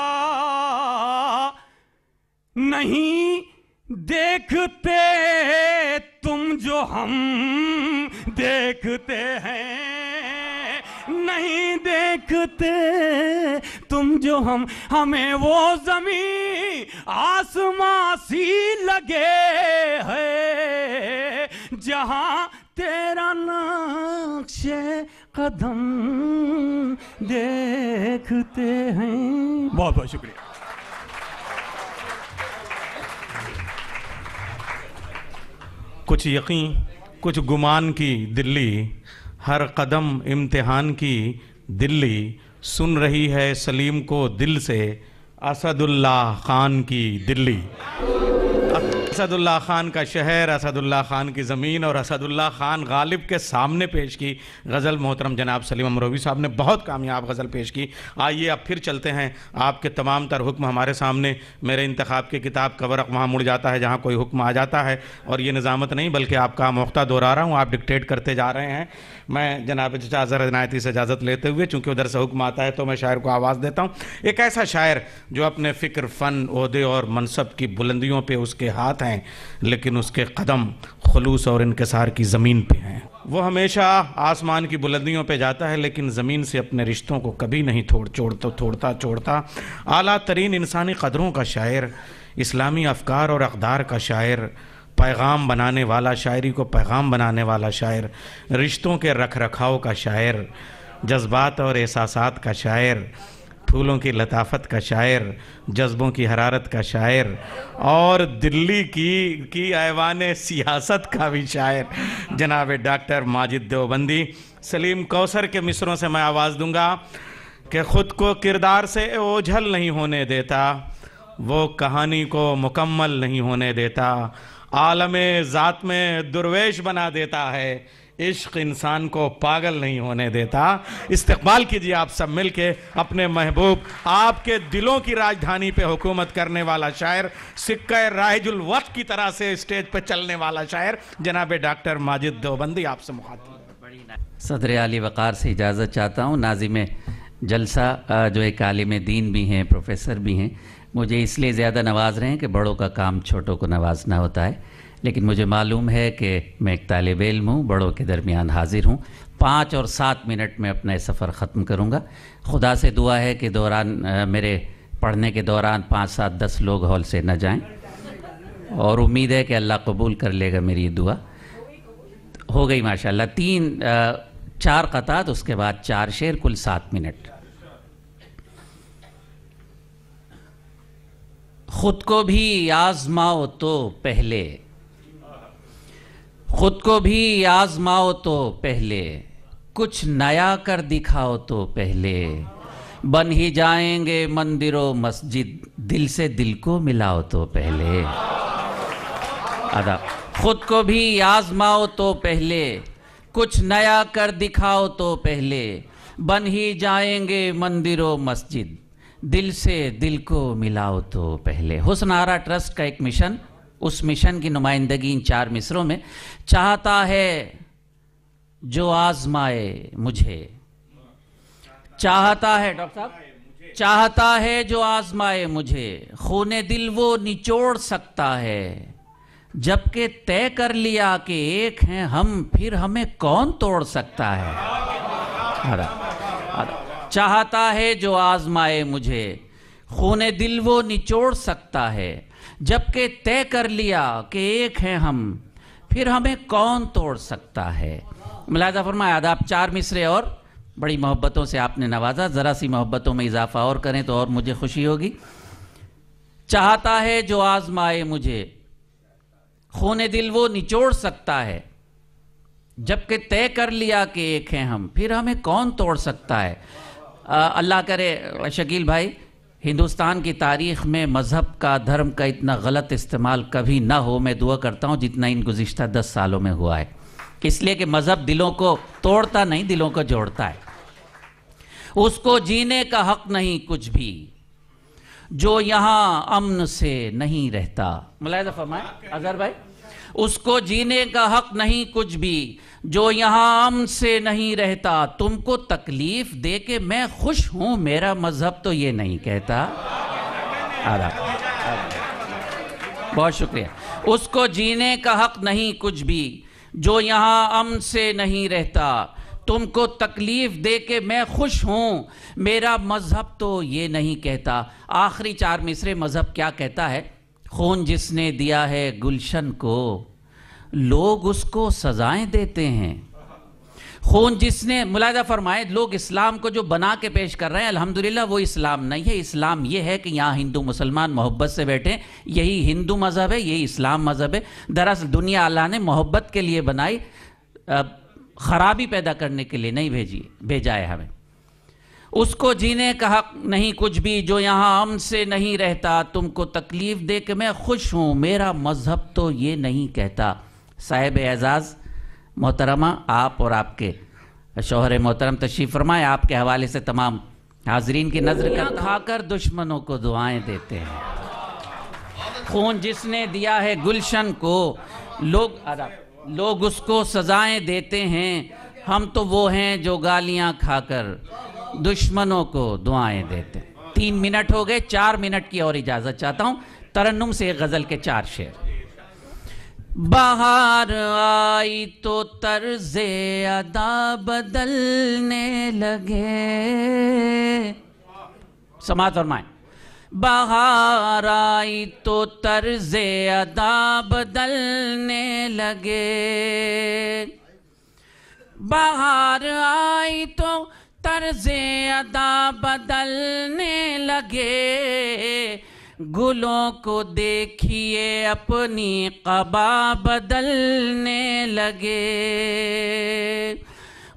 नहीं देखते तुम जो हम देखते हैं, नहीं देखते तुम जो हम। हमें वो ज़मीन आसमां सी लगे है, जहां तेरा नक्शे कदम देखते हैं। बहुत बहुत शुक्रिया। कुछ यकीन कुछ गुमान की दिल्ली, हर कदम इम्तिहान की दिल्ली, सुन रही है सलीम को दिल से असदुल्लाह खान की दिल्ली। असदुल्लाह खान का शहर, असदुल्लाह खान की ज़मीन और असदुल्लाह खान गालिब के सामने पेश की गज़ल मोहतरम जनाब सलीम अमरोवी साहब ने बहुत कामयाब गज़ल पेश की। आइए अब फिर चलते हैं, आपके तमाम तर हुक्म हमारे सामने। मेरे इंतखाब की किताब का वरक़ वहाँ मुड़ जाता है जहाँ कोई हुक्म आ जाता है, और ये निज़ामत नहीं बल्कि आपका मोख्ता दोहरा रहा हूँ, आप डिक्टेट करते जा रहे हैं। मैं जनाब चचा अज़हर इनायती से इजाज़त लेते हुए, चूँकि उधर से हुक्म आता है तो मैं शायर को आवाज़ देता हूँ। एक ऐसा शायर जो अपने फ़िक्र, फ़न, ओहदे और मनसब की बुलंदियों पर उसके हाथ हैं, लेकिन उसके कदम खुलूस और इनकिसार की ज़मीन पे हैं। वो हमेशा आसमान की बुलंदियों पे जाता है लेकिन ज़मीन से अपने रिश्तों को कभी नहीं छोड़ता। आला तरीन इंसानी क़दरों का शायर, इस्लामी अफ़कार और अक़दार का शायर, पैगाम बनाने वाला, शायरी को पैगाम बनाने वाला शायर, रिश्तों के रख रखाव का शायर, जज्बात और एहसासात का शायर, फूलों की लताफत का शायर, जज्बों की हरारत का शायर और दिल्ली की ऐवाने सियासत का भी शायर जनाब डॉक्टर माजिद देवबंदी। सलीम कौसर के मिसरों से मैं आवाज़ दूंगा कि ख़ुद को किरदार से ओझल नहीं होने देता, वो कहानी को मुकम्मल नहीं होने देता, आलमे ज़ात में दुर्वेश बना देता है, इश्क इंसान को पागल नहीं होने देता। इस्तकबाल कीजिए आप सब मिल के अपने महबूब, आपके दिलों की राजधानी पे हुकूमत करने वाला शायर, सिक्का राहिजुल वक्त की तरह से स्टेज पे चलने वाला शायर जनाब डॉक्टर माजिद देवबंदी, आपसे मुखातिब। सदर आली वक़ार से इजाज़त चाहता हूँ। नाज़िम जलसा जो एक आलिम दीन भी हैं, प्रोफेसर भी हैं, मुझे इसलिए ज़्यादा नवाज रहे हैं कि बड़ों का काम छोटों को नवाजना होता है, लेकिन मुझे मालूम है कि मैं एक तालिब इल्म हूँ, बड़ों के दरमियान हाजिर हूँ। 5 और 7 मिनट में अपना सफ़र ख़त्म करूँगा। खुदा से दुआ है कि मेरे पढ़ने के दौरान 5, 7, 10 लोग हॉल से न जाएं, और उम्मीद है कि अल्लाह कबूल कर लेगा मेरी दुआ। हो गई माशाल्लाह 4 क़तात, उसके बाद 4 शेर, कुल 7 मिनट। खुद को भी आज़माओ तो पहले, खुद को भी आज़माओ तो पहले, कुछ नया कर दिखाओ तो पहले, बन ही जाएंगे मंदिरों मस्जिद, दिल से दिल को मिलाओ तो पहले। अदा खुद को भी आज़माओ तो पहले, कुछ नया कर दिखाओ तो पहले, बन ही जाएंगे मंदिरों मस्जिद, दिल से दिल को मिलाओ तो पहले। हुस्न आरा ट्रस्ट का एक मिशन, उस मिशन की नुमाइंदगी इन 4 मिसरों में। चाहता है जो आजमाए मुझे, चाहता है डॉक्टर साहब, चाहता है जो आजमाए मुझे, खूने दिल वो निचोड़ सकता है, जबकि तय कर लिया कि एक हैं हम, फिर हमें कौन तोड़ सकता है। चाहता है जो आजमाए मुझे, खूने दिल वो निचोड़ सकता है, जबकि तय कर लिया कि एक हैं हम, फिर हमें कौन तोड़ सकता है। मुलाहिज़ा फरमाया। आदाब 4 मिसरे और बड़ी मोहब्बतों से आपने नवाजा, ज़रा सी मोहब्बतों में इजाफा और करें तो और मुझे खुशी होगी। चाहता है जो आजमाए मुझे, खूने दिल वो निचोड़ सकता है, जबकि तय कर लिया कि एक हैं हम, फिर हमें कौन तोड़ सकता है। अल्लाह करे शकील भाई, हिंदुस्तान की तारीख़ में मज़हब का, धर्म का इतना गलत इस्तेमाल कभी ना हो, मैं दुआ करता हूँ, जितना इन गुज़िश्ता 10 सालों में हुआ है। इसलिए कि मज़हब दिलों को तोड़ता नहीं, दिलों को जोड़ता है। उसको जीने का हक़ नहीं कुछ भी जो यहाँ अमन से नहीं रहता। मुलाहिज़ा फरमाए अज़हर भाई, उसको जीने का हक़ नहीं कुछ भी जो यहाँ अमन से नहीं रहता, तुमको तकलीफ दे के मैं खुश हूँ, मेरा मजहब तो ये नहीं कहता। बहुत शुक्रिया। उसको जीने का हक़ नहीं कुछ भी जो यहाँ अमन से नहीं रहता, तुमको तकलीफ दे के मैं खुश हूँ, मेरा मजहब तो ये नहीं कहता। आखिरी 4 मिसरे मजहब क्या कहता है। खून जिसने दिया है गुलशन को, लोग उसको सजाएं देते हैं। खून जिसने, मुलाहिज़ा फरमाए, लोग इस्लाम को जो बना के पेश कर रहे हैं, अल्हम्दुलिल्लाह वो इस्लाम नहीं है। इस्लाम ये है कि यहाँ हिंदू मुसलमान मोहब्बत से बैठें, यही हिंदू मज़हब है, यही इस्लाम मज़हब है। दरअसल दुनिया अल्लाह ने मोहब्बत के लिए बनाई, ख़राबी पैदा करने के लिए नहीं भेजा है हमें। उसको जीने का हक़ नहीं कुछ भी जो यहाँ अमन से नहीं रहता, तुमको तकलीफ़ दे के मैं खुश हूँ, मेरा मज़हब तो ये नहीं कहता। साहिब एजाज़ मोहतरमा, आप और आपके शौहर मोहतरम तशरीफ़ फरमाए, आपके हवाले से तमाम हाजरीन की नज़र का खाकर दुश्मनों को दुआएं देते हैं। खून जिसने दिया है गुलशन को, लोग उसको सजाएं देते हैं, हम तो वो हैं जो गालियां खाकर दुश्मनों को दुआएं देते हैं। 3 मिनट हो गए, 4 मिनट की और इजाज़त चाहता हूँ। तरन्नुम से एक गज़ल के 4 शेर। बाहर आई तो तर्ज़े अदा बदलने लगे। समात फरमाएं। बाहर आई तो तर्ज़े अदा बदलने लगे। बाहर आई तो तर्ज़े अदा बदलने लगे। गुलों को देखिए अपनी क़बा बदलने लगे।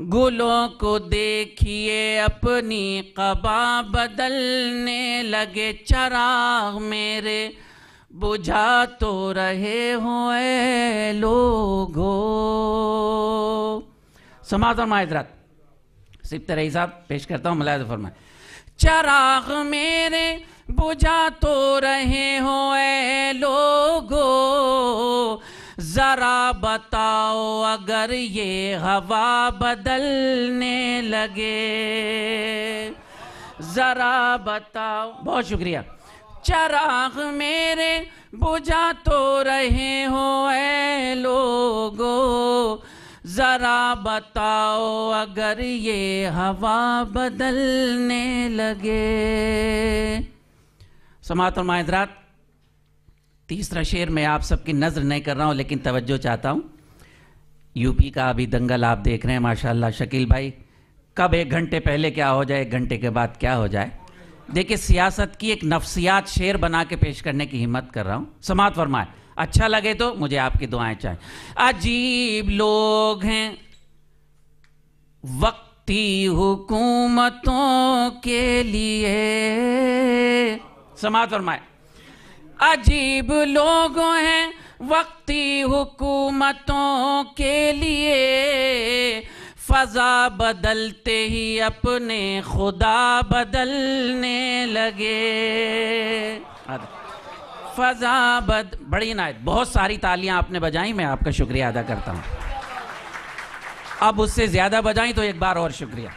गुलों को देखिए अपनी क़बा बदलने लगे। चराग मेरे बुझा तो रहे हो ऐ लोगो। समात और माइज़रत सिफ्त रही साहब पेश करता हूँ, मुलाहिज़ा फरमाएं। चराग मेरे बुझा तो रहे हो ऐ लोगो, जरा बताओ अगर ये हवा बदलने लगे। जरा बताओ। बहुत शुक्रिया। चराग मेरे बुझा तो रहे हो ऐ लोगो, जरा बताओ अगर ये हवा बदलने लगे। समात और माइज़रात, तीसरा शेर मैं आप सबकी नज़र नहीं कर रहा हूँ लेकिन तवज्जो चाहता हूँ। यूपी का अभी दंगल आप देख रहे हैं माशाल्लाह। शकील भाई, कब 1 घंटे पहले क्या हो जाए, 1 घंटे के बाद क्या हो जाए। देखिए, सियासत की एक नफ्सियात शेर बना के पेश करने की हिम्मत कर रहा हूँ। समात फरमाए। अच्छा लगे तो मुझे आपकी दुआएं चाहिए। अजीब लोग हैं वक्ती हुकूमतों के लिए। समात फरमाए। अजीब लोग हैं वक्ती हुकूमतों के लिए, फजा बदलते ही अपने खुदा बदलने लगे। फजा बड़ी नायत, बहुत सारी तालियां आपने बजाई, मैं आपका शुक्रिया अदा करता हूं। अब उससे ज्यादा बजाई तो एक बार और शुक्रिया।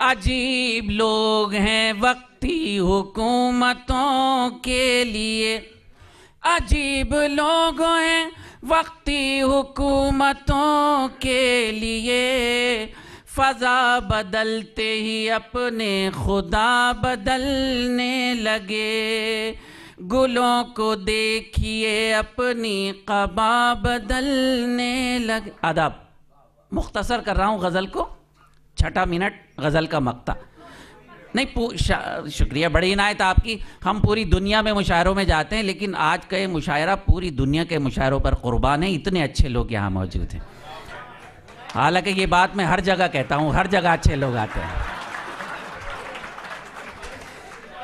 अजीब लोग हैं वक्ती हुकूमतों के लिए। अजीब लोग हैं वक्ती हुकूमतों के लिए, फजा बदलते ही अपने खुदा बदलने लगे। गुलों को देखिए अपनी क़बा बदलने लगे। आदाब, मुख्तसर कर रहा हूँ गज़ल को, 6 मिनट गज़ल का मक्ता नहीं। शुक्रिया, बड़ी इनायत आपकी। हम पूरी दुनिया में मुशायरों में जाते हैं लेकिन आज का ये मुशायरा पूरी दुनिया के मुशायरों पर कुर्बान है। इतने अच्छे लोग यहाँ मौजूद हैं। हालांकि ये बात मैं हर जगह कहता हूँ, हर जगह अच्छे लोग आते हैं।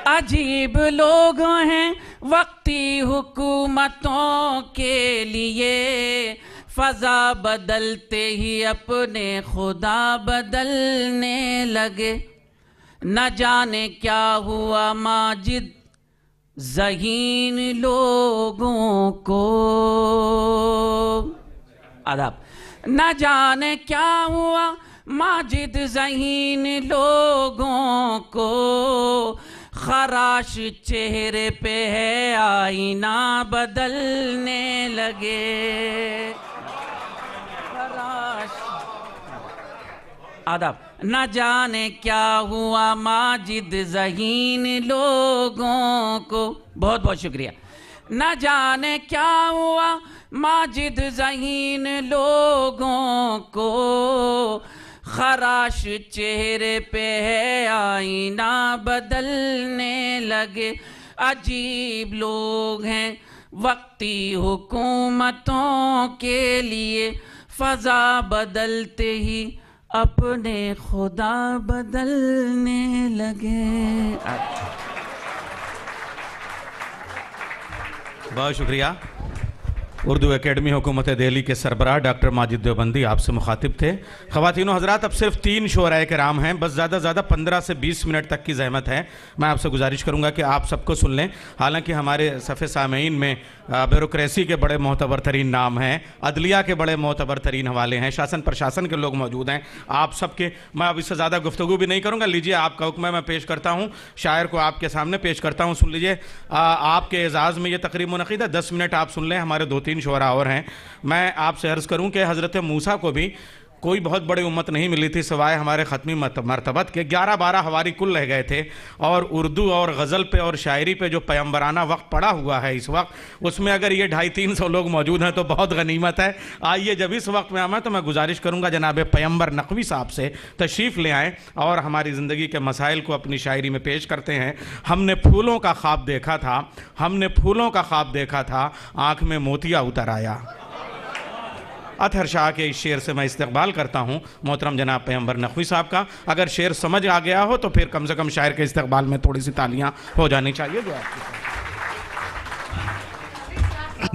अजीब लोग हैं वक्ती हुकूमतों के लिए, फजा बदलते ही अपने खुदा बदलने लगे। न जाने क्या हुआ माजिद ज़हीन लोगों को। आदाब। न जाने क्या हुआ माजिद ज़हीन लोगों को, खराश चेहरे पे है आईना बदलने लगे। खराश। आदाब। न जाने क्या हुआ माजिद ज़हीन लोगों को। बहुत बहुत शुक्रिया। न जाने क्या हुआ माजिद ज़हीन लोगों को, खराश चेहरे पे है आईना बदलने लगे। अजीब लोग हैं वक्ती हुकूमतों के लिए, फजा बदलते ही अपने खुदा बदलने लगे। बहुत शुक्रिया। उर्दू एकेडमी हुकूमत दिल्ली के सरबराह डॉक्टर माजिद देवबंदी आपसे मुखातिब थे। ख़वातीनो हज़रात, अब सिर्फ 3 शुअराए किराम हैं, बस ज़्यादा से ज़्यादा 15 से 20 मिनट तक की ज़हमत है। मैं आपसे गुजारिश करूँगा कि आप सबको सुन लें। हालांकि हमारे सफ़े सामीन में ब्यूरोक्रेसी के बड़े मोतबर तरीन नाम हैं, अदलिया के बड़े मोतबर तरीन हवाले हैं, शासन प्रशासन के लोग मौजूद हैं। आप सबके मैं अब इससे ज़्यादा गुफ्तगू भी नहीं करूँगा। लीजिए, आपका हुक्म है, मैं पेश करता हूँ, शायर को आपके सामने पेश करता हूँ। सुन लीजिए, आपके एजाज़ में ये तकरीब मुनक़िद है। 10 मिनट आप सुन लें, हमारे 2-3 बेहतरीन शुअरा और हैं। मैं आपसे अर्ज़ करूं कि हज़रत मूसा को भी कोई बहुत बड़ी उम्मत नहीं मिली थी सिवाय हमारे ख़त्मी मरतबत के। 11-12 हवारी कुल रह गए थे, और उर्दू और गज़ल पे और शायरी पे जो पैगम्बराना वक्त पड़ा हुआ है इस वक्त, उसमें अगर ये 250-300 लोग मौजूद हैं तो बहुत गनीमत है। आइए, जब इस वक्त में आना तो मैं गुजारिश करूँगा जनाब पैगम्बर नकवी साहब से तशरीफ़ ले आएँ और हमारी ज़िंदगी के मसाइल को अपनी शायरी में पेश करते हैं। हमने फूलों का ख्वाब देखा था, हमने फूलों का ख्वाब देखा था, आँख में मोतिया उतर आया। अतहर शाह के इस शेर से मैं इस्तकबाल करता हूँ मोहतरम जनाब पैगम्बर नकवी साहब का। अगर शेर समझ आ गया हो तो फिर कम से कम शायर के इस्तकबाल में थोड़ी सी तालियाँ हो जानी चाहिए। जो आपकी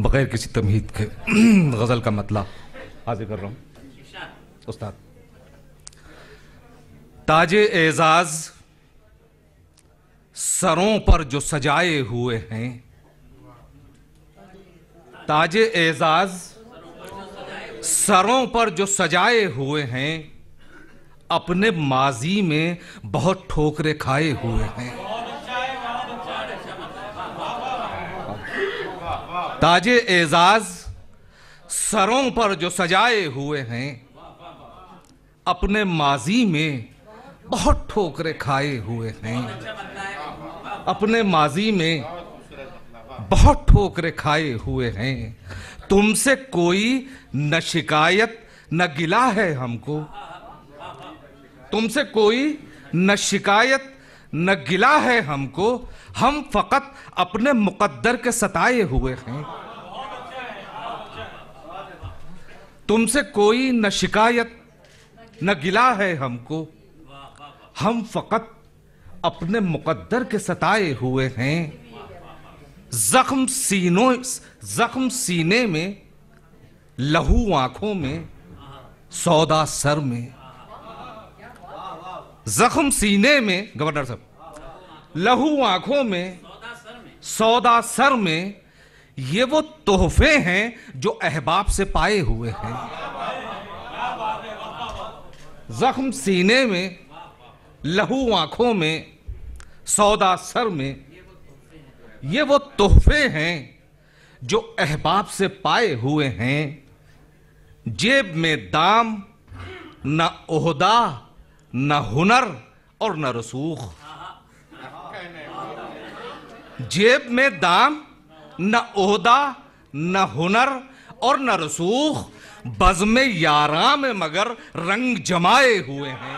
बगैर किसी तमहीद के गज़ल का मतलब हाजिर कर रहा हूँ उस्ताद। ताजे एजाज सरों पर जो सजाए हुए हैं, ताजे एजाज सरों पर जो सजाए हुए हैं, अपने माजी में बहुत ठोकरें खाए हुए हैं। ताजे एजाज सरों पर जो सजाए हुए हैं, अपने माजी में बहुत ठोकरें खाए हुए हैं। अपने माजी में बहुत ठोकरें खाए हुए हैं। तुमसे कोई न शिकायत न गिला है हमको, तुमसे कोई न शिकायत न गिला है हमको, हम फकत अपने मुकद्दर के सताए हुए हैं। तुमसे कोई न शिकायत न गिला है हमको, हम फकत अपने मुकद्दर के सताए हुए हैं। जख्म सीने में, लहू आंखों में, सौदा सर में। जख्म सीने में गवर्नर साहब, लहू आंखों में, सौदा सर में, ये वो तोहफे हैं जो अहबाब से पाए हुए हैं। जख्म सीने में, लहू आंखों में, सौदा सर में, ये वो तोहफे हैं जो अहबाब से पाए हुए हैं। जेब में दाम न ओहदा न हुनर और न रसूख, जेब में दाम न ओहदा न हुनर और न रसूख, बज़्म यारा में मगर रंग जमाए हुए हैं।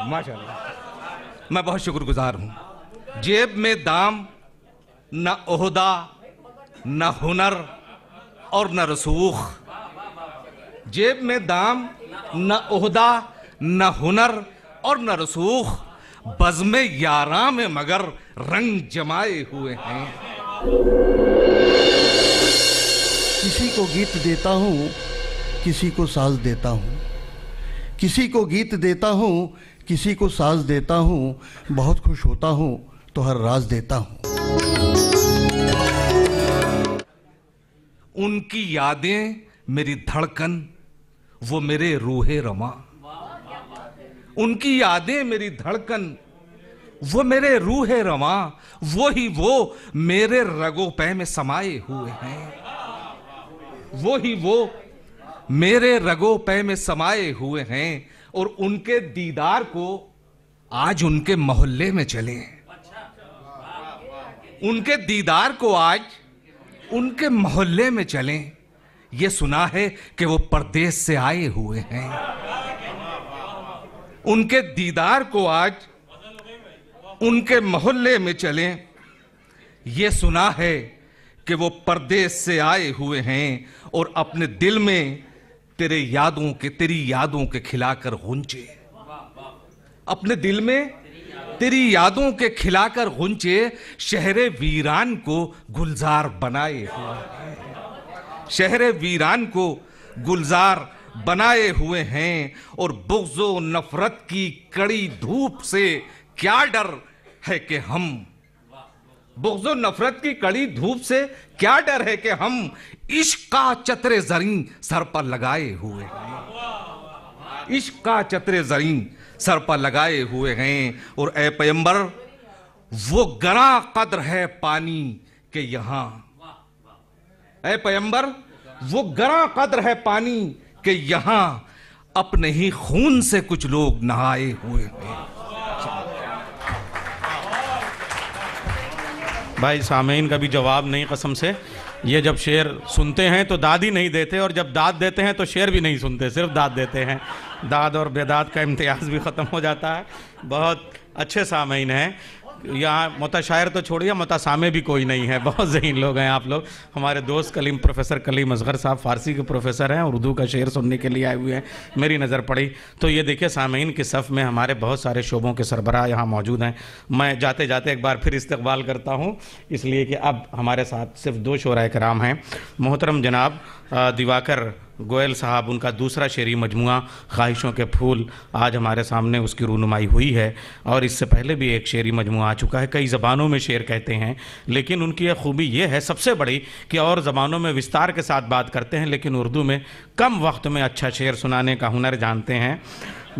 माशाअल्लाह, मैं बहुत शुक्रगुजार हूं। जेब में दाम न ओहदा न हुनर और न रसूख, जेब में दाम न ओहदा न हुनर और न रसूख, बज़्म यारा में मगर रंग जमाए हुए हैं। किसी को गीत देता हूँ, किसी को साज देता हूँ, किसी को गीत देता हूँ, किसी को साज देता हूँ, बहुत खुश होता हूँ तो हर राज देता हूँ। उनकी यादें मेरी धड़कन, वो मेरे रूहे रमा। उनकी यादें मेरी धड़कन, वो मेरे रूहे रमा, वो ही वो मेरे रगो पै में समाये हुए हैं। वो ही वो मेरे रगो पै में समाये हुए हैं। और उनके दीदार को आज उनके मोहल्ले में चले, उनके दीदार को आज उनके मोहल्ले में चलें। ये सुना है कि वो परदेश से आए हुए हैं। उनके दीदार को आज उनके मोहल्ले में चलें। ये सुना है कि वो परदेश से आए हुए हैं और अपने दिल में तेरी यादों के खिलाकर गुंचे, अपने दिल में तेरी यादों के खिलाकर गुंचे, शहरे वीरान को गुलजार बनाए हुए हैं। शहरे वीरान को गुलजार बनाए हुए हैं। और बुग़्ज़ो नफरत की कड़ी धूप से क्या डर है कि हम बुग़्ज़ नफरत की कड़ी धूप से क्या डर है कि हम इश्क का चतरे ज़रीं सर पर लगाए हुए हैं, इश्क का चतरे ज़रीं सर पर लगाए हुए हैं। और ए पैगंबर, वो गरा कद्र है पानी के यहां, ए पैगंबर, वो गरा कद्र है पानी के यहां अपने ही खून से कुछ लोग नहाए हुए हैं। भाई सामीन का भी जवाब नहीं, कसम से। ये जब शेर सुनते हैं तो दाद ही नहीं देते, और जब दाद देते हैं तो शेर भी नहीं सुनते, सिर्फ दाद देते हैं। दाद और बेदाद का इम्तियाज़ भी ख़त्म हो जाता है। बहुत अच्छे सामीन हैं यहाँ। मुताशायर तो छोड़िए, मुतासामे भी कोई नहीं है, बहुत ज़हीन लोग हैं आप लोग। हमारे दोस्त कलीम, प्रोफेसर कलीम असगर साहब फ़ारसी के प्रोफेसर हैं और उर्दू का शेर सुनने के लिए आए हुए हैं। मेरी नज़र पड़ी तो ये देखिए सामीन की सफ़ में हमारे बहुत सारे शोबों के सरबराह यहाँ मौजूद हैं। मैं जाते जाते एक बार फिर इस्तकबाल करता हूँ, इसलिए कि अब हमारे साथ सिर्फ 2 शोराए कराम हैं। मोहतरम जनाब दिवाकर गोयल साहब, उनका दूसरा शेरी मजमुआ ख्वाहिशों के फूल आज हमारे सामने उसकी रूनुमाई हुई है, और इससे पहले भी एक शेरी मजमुआ आ चुका है। कई ज़बानों में शेर कहते हैं, लेकिन उनकी एक खूबी ये है सबसे बड़ी कि और ज़बानों में विस्तार के साथ बात करते हैं, लेकिन उर्दू में कम वक्त में अच्छा शेर सुनाने का हुनर जानते हैं।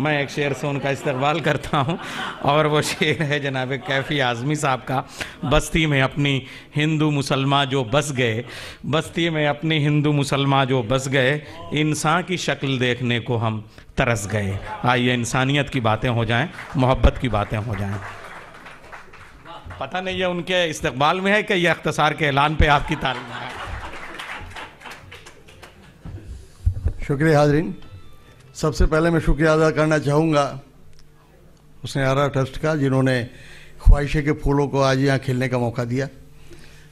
मैं एक शेर से उनका इस्तकबाल करता हूँ, और वो शेर है जनाब कैफ़ी आज़मी साहब का। बस्ती में अपनी हिंदू मुसलमान जो बस गए, बस्ती में अपनी हिंदू मुसलमान जो बस गए, इंसान की शक्ल देखने को हम तरस गए। आइए इंसानियत की बातें हो जाएं, मोहब्बत की बातें हो जाएं। पता नहीं है उनके इस्तकबाल में है कि यह इख्तिसार के ऐलान पे आपकी तारीफ है। शुक्रिया हाज़रीन। सबसे पहले मैं शुक्रिया अदा करना चाहूँगा उसने आरा ट्रस्ट का, जिन्होंने ख्वाहिशे के फूलों को आज यहाँ खिलने का मौका दिया।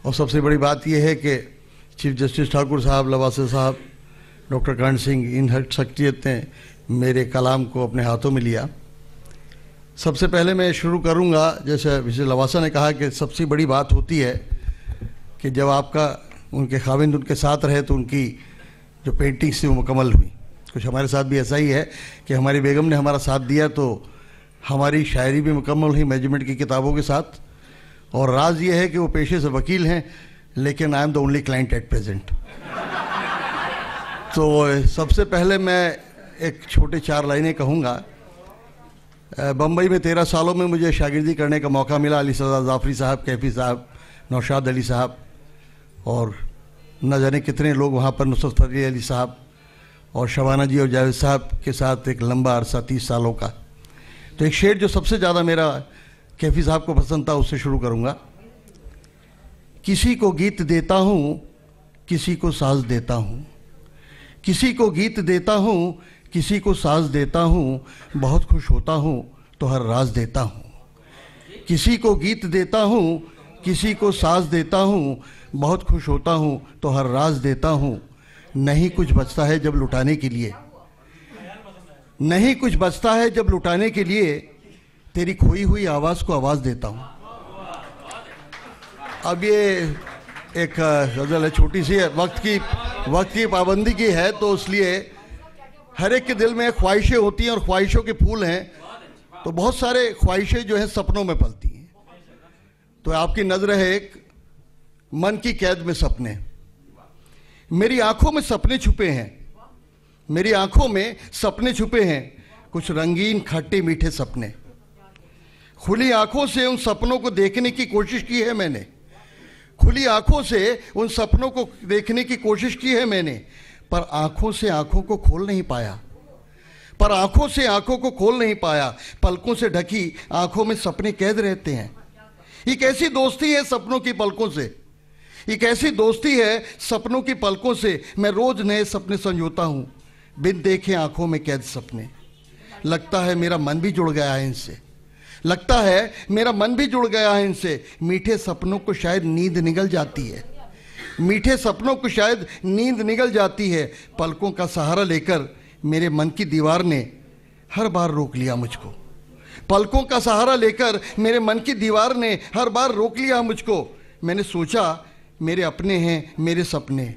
और सबसे बड़ी बात यह है कि चीफ जस्टिस ठाकुर साहब, लवासे साहब, डॉक्टर करण सिंह, इन हर शख्सियत ने मेरे कलाम को अपने हाथों में लिया। सबसे पहले मैं शुरू करूँगा, जैसे विजय लवासा ने कहा कि सबसे बड़ी बात होती है कि जब आपका उनके खाविंद उनके साथ रहे तो उनकी जो पेंटिंग्स थी वो मुकम्मल हुई। कुछ हमारे साथ भी ऐसा ही है कि हमारी बेगम ने हमारा साथ दिया तो हमारी शायरी भी मुकम्मल हुई मैनेजमेंट की किताबों के साथ। और राज ये है कि वो पेशे से वकील हैं, लेकिन I am the only client at present. तो सबसे पहले मैं एक छोटे 4 लाइनें कहूँगा। बम्बई में 13 सालों में मुझे शागिर्दी करने का मौका मिला। अली सज़ा जाफरी साहब, कैफ़ी साहब, नौशाद अली साहब और न जाने कितने लोग वहाँ पर, नुसरत फतेह अली साहब और शबाना जी और जावेद साहब के साथ एक लंबा अरसा 30 सालों का। तो एक शेर जो सबसे ज़्यादा मेरा कैफ़ी साहब को पसंद था उससे शुरू करूँगा। किसी को गीत देता हूँ, किसी को साज देता हूँ, किसी को गीत देता हूँ, किसी को साज देता हूँ, बहुत खुश होता हूँ तो हर राज देता हूँ। किसी को गीत देता हूँ, किसी को साज देता हूँ, बहुत खुश होता हूँ तो हर राज देता हूँ। नहीं कुछ बचता है जब लुटाने के लिए, नहीं कुछ बचता है जब लुटाने के लिए, तेरी खोई हुई आवाज़ को आवाज़ देता हूँ। अब ये एक गज़ल है, छोटी सी है, वक्त की पाबंदी की है, तो इसलिए हर एक के दिल में ख्वाहिशें होती हैं और ख्वाहिशों के फूल हैं। तो बहुत सारे ख्वाहिशें जो हैं सपनों में पलती हैं। तो आपकी नज़र है एक मन की कैद में सपने। मेरी आंखों में सपने छुपे हैं, मेरी आंखों में सपने छुपे हैं, कुछ रंगीन खट्टे मीठे सपने। खुली आंखों से उन सपनों को देखने की कोशिश की है मैंने, खुली आंखों से उन सपनों को देखने की कोशिश की है मैंने, पर आंखों से आंखों को खोल नहीं पाया, पर आंखों से आंखों को खोल नहीं पाया। पलकों से ढकी आंखों में सपने कैद रहते हैं। एक ऐसी दोस्ती है सपनों की पलकों से, एक ऐसी दोस्ती है सपनों की पलकों से। मैं रोज नए सपने संजोता हूँ, बिन देखे आंखों में कैद सपने। लगता है मेरा मन भी जुड़ गया है इनसे, लगता है मेरा मन भी जुड़ गया है इनसे। मीठे सपनों को शायद नींद निगल जाती है, मीठे सपनों को शायद नींद निगल जाती है। पलकों का सहारा लेकर मेरे मन की दीवार ने हर बार रोक लिया मुझको, पलकों का सहारा लेकर मेरे मन की दीवार ने हर बार रोक लिया मुझको। मैंने सोचा मेरे अपने हैं मेरे सपने,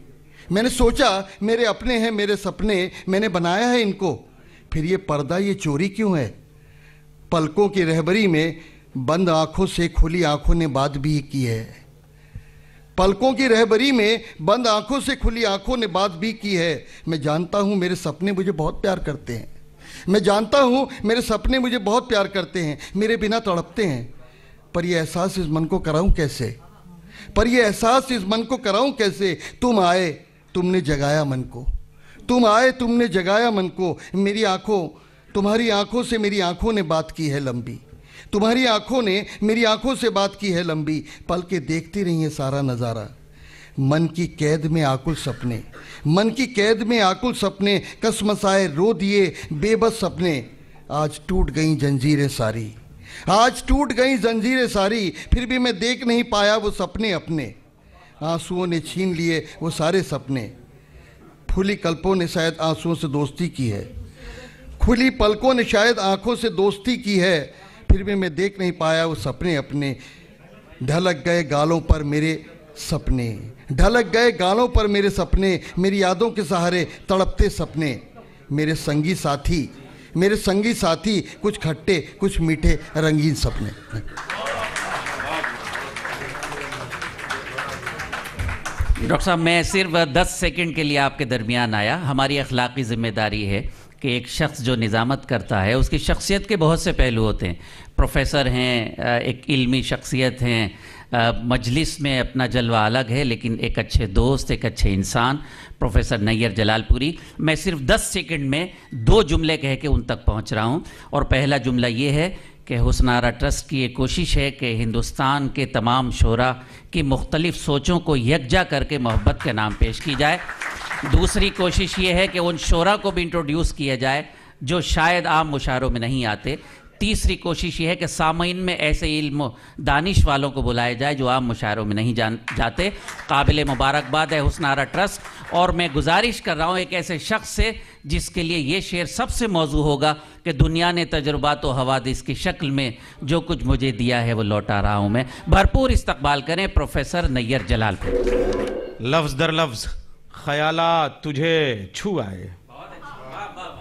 मैंने सोचा मेरे अपने हैं मेरे सपने, मैंने बनाया है इनको, फिर ये पर्दा ये चोरी क्यों है। पलकों की रहबरी में बंद आंखों से खुली आंखों ने बात भी की है, पलकों की रहबरी में बंद आंखों से खुली आंखों ने बात भी की है। मैं जानता हूँ मेरे सपने मुझे बहुत प्यार करते हैं, मैं जानता हूँ मेरे सपने मुझे बहुत प्यार करते हैं, मेरे बिना तड़पते हैं। पर ये एहसास इस मन को कराऊं कैसे, पर ये एहसास इस मन को कराऊं कैसे। तुम आए, तुमने जगाया मन को, तुम आए, तुमने जगाया मन को। मेरी आंखों, तुम्हारी आंखों से मेरी आंखों ने बात की है लंबी, तुम्हारी आंखों ने मेरी आंखों से बात की है लंबी। पल के देखती रही है सारा नज़ारा, मन की कैद में आकुल सपने, मन की कैद में आकुल सपने। कसमसाए रो दिए बेबस सपने, आज टूट गई जंजीरें सारी, आज टूट गई जंजीरें सारी। फिर भी मैं देख नहीं पाया वो सपने अपने, आंसुओं ने छीन लिए वो सारे सपने। खुली कल्पों ने शायद आंसुओं से दोस्ती की है, खुली पलकों ने शायद आंखों से दोस्ती की है। फिर भी मैं देख नहीं पाया वो सपने अपने। ढलक गए गालों पर मेरे सपने, ढलक गए गालों पर मेरे सपने। मेरी यादों के सहारे तड़पते सपने। मेरे संगी साथी, मेरे संगी साथी, कुछ खट्टे कुछ मीठे रंगीन सपने। डॉक्टर साहब, मैं सिर्फ 10 सेकंड के लिए आपके दरमियान आया। हमारी अखलाकी जिम्मेदारी है कि एक शख्स जो निज़ामत करता है उसकी शख्सियत के बहुत से पहलू होते हैं। प्रोफेसर हैं, एक इल्मी शख्सियत हैं, मजलिस में अपना जलवा अलग है, लेकिन एक अच्छे दोस्त, एक अच्छे इंसान प्रोफेसर नैयर जलालपुरी। मैं सिर्फ 10 सेकंड में 2 जुमले कह के उन तक पहुंच रहा हूं। और पहला जुमला ये है कि हुस्न आरा ट्रस्ट की एक कोशिश है कि हिंदुस्तान के तमाम शोरा की मुख्तलिफ सोचों को यकजा करके मोहब्बत के नाम पेश की जाए। दूसरी कोशिश ये है कि उन शोरा को भी इंट्रोड्यूस किया जाए जो शायद आम मुशायरों में नहीं आते। तीसरी कोशिश ये है कि सामईन में ऐसे इल्म दानिश वालों को बुलाया जाए जो आम मुशायरों में नहीं जाते। काबिल मुबारकबाद है हुस्न आरा ट्रस्ट। और मैं गुजारिश कर रहा हूँ एक ऐसे शख्स से जिसके लिए ये शेर सबसे मौजू होगा कि दुनिया ने तजुर्बात व हवादिस की शक्ल में जो कुछ मुझे दिया है वो लौटा रहा हूँ मैं। भरपूर इस्तकबाल करें प्रोफेसर नैयर जलालपुर। लफ्ज़ दर लफ्ज़ ख्यालात तुझे छू आए,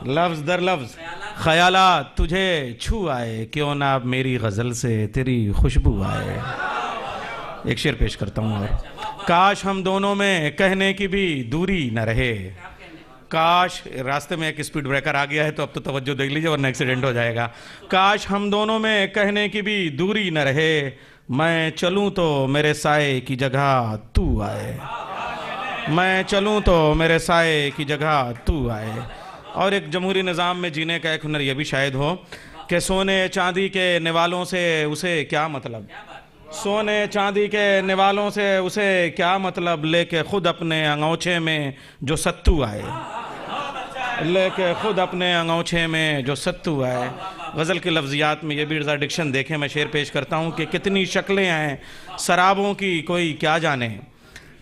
लफ्ज़ दर लफ्ज़ ख्यालात तुझे छू आए, क्यों ना अब मेरी गज़ल से तेरी खुशबू आए। एक शेर पेश करता हूँ। और काश हम दोनों में कहने की भी दूरी न रहे, काश, रास्ते में एक स्पीड ब्रेकर आ गया है तो अब तो तवज्जो देख लीजिए वरना एक्सीडेंट हो जाएगा। काश हम दोनों में कहने की भी दूरी न रहे, मैं चलूँ तो मेरे साए की जगह तू आए, मैं चलूँ तो मेरे साए की जगह तू आए। और एक जमहूरी निज़ाम में जीने का एक हुनर यह भी शायद हो कि सोने चांदी के निवालों से उसे क्या मतलब, सोने चांदी के निवालों से उसे क्या मतलब, लेके खुद अपने अंगोछे में जो सत्तू आए, लेके खुद अपने अंगोछे में जो सत्तू आए। गज़ल के लफ्ज़ियात में ये भी डिक्शन देखें। मैं शेर पेश करता हूँ कि कितनी शक्लें हैं शराबों की कोई क्या जाने,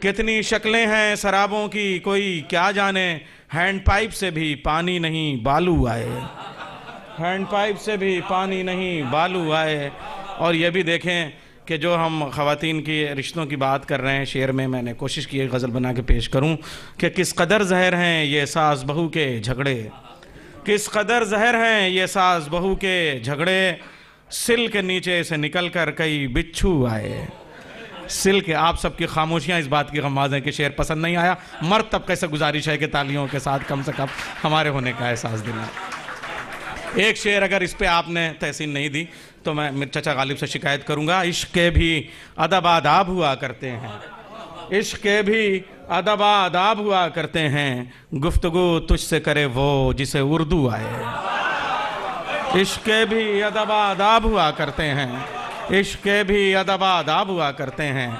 कितनी शक्लें हैं शराबों की कोई क्या जाने, हैंड पाइप से भी पानी नहीं बालू आए, हैंड पाइप से भी पानी नहीं बालू आए। और ये भी देखें कि जो हम ख़वातीन की रिश्तों की बात कर रहे हैं, शेर में मैंने कोशिश की गज़ल बना के पेश करूं कि किस कदर जहर हैं ये सास बहू के झगड़े, किस कदर जहर हैं ये सास बहू के झगड़े, सिल के नीचे से निकल कर कई बिच्छू आए। सिल के आप सबकी खामोशियाँ इस बात की गम्माज़ हैं कि शेर पसंद नहीं आया। मर्द तबके से गुजारिश है कि तालियों के साथ कम से कम हमारे होने का एहसास दिलाएं। एक शेर अगर इस पे आपने तहसीन नहीं दी तो मैं मेरे चचा गालिब से शिकायत करूँगा। इश्क के भी अदब आदाब हुआ करते हैं, इश्क के भी अदब आदाब हुआ करते हैं, गुफ्तगू तुझसे करे वो जिसे उर्दू आए। इश्क के भी अदब आदाब हुआ करते हैं, इश्क के भी अदब आदाब हुआ करते हैं,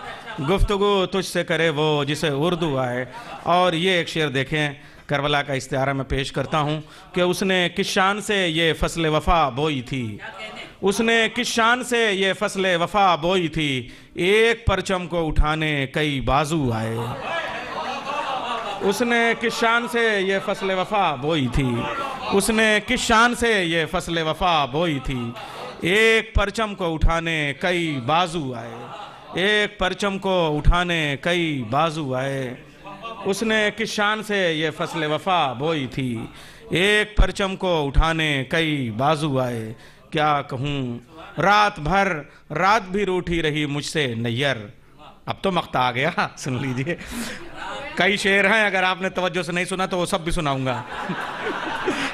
गुफ्तगू तुझसे करे वो जिसे उर्दू आए। और ये एक शेर देखें, करबला का इस्तिआरा में पेश करता हूँ कि उसने किस शान से ये फसल वफ़ा बोई थी, उसने किस शान से ये फसल वफ़ा बोई थी, एक परचम को उठाने कई बाजू आए। उसने किस शान से ये फसल वफ़ा बोई थी, उसने किस शान से ये फसल वफ़ा बोई थी, एक परचम को उठाने कई बाजू आए, एक परचम को उठाने कई बाजू आए। उसने किस शान से ये फसल वफ़ा बोई थी, एक परचम को उठाने कई बाजू आए। क्या कहूँ रात भर रात भी रूठी रही मुझसे नैयर, अब तो मख्ता आ गया, सुन लीजिए। कई शेर हैं, अगर आपने तवज्जो से नहीं सुना तो वो सब भी सुनाऊंगा।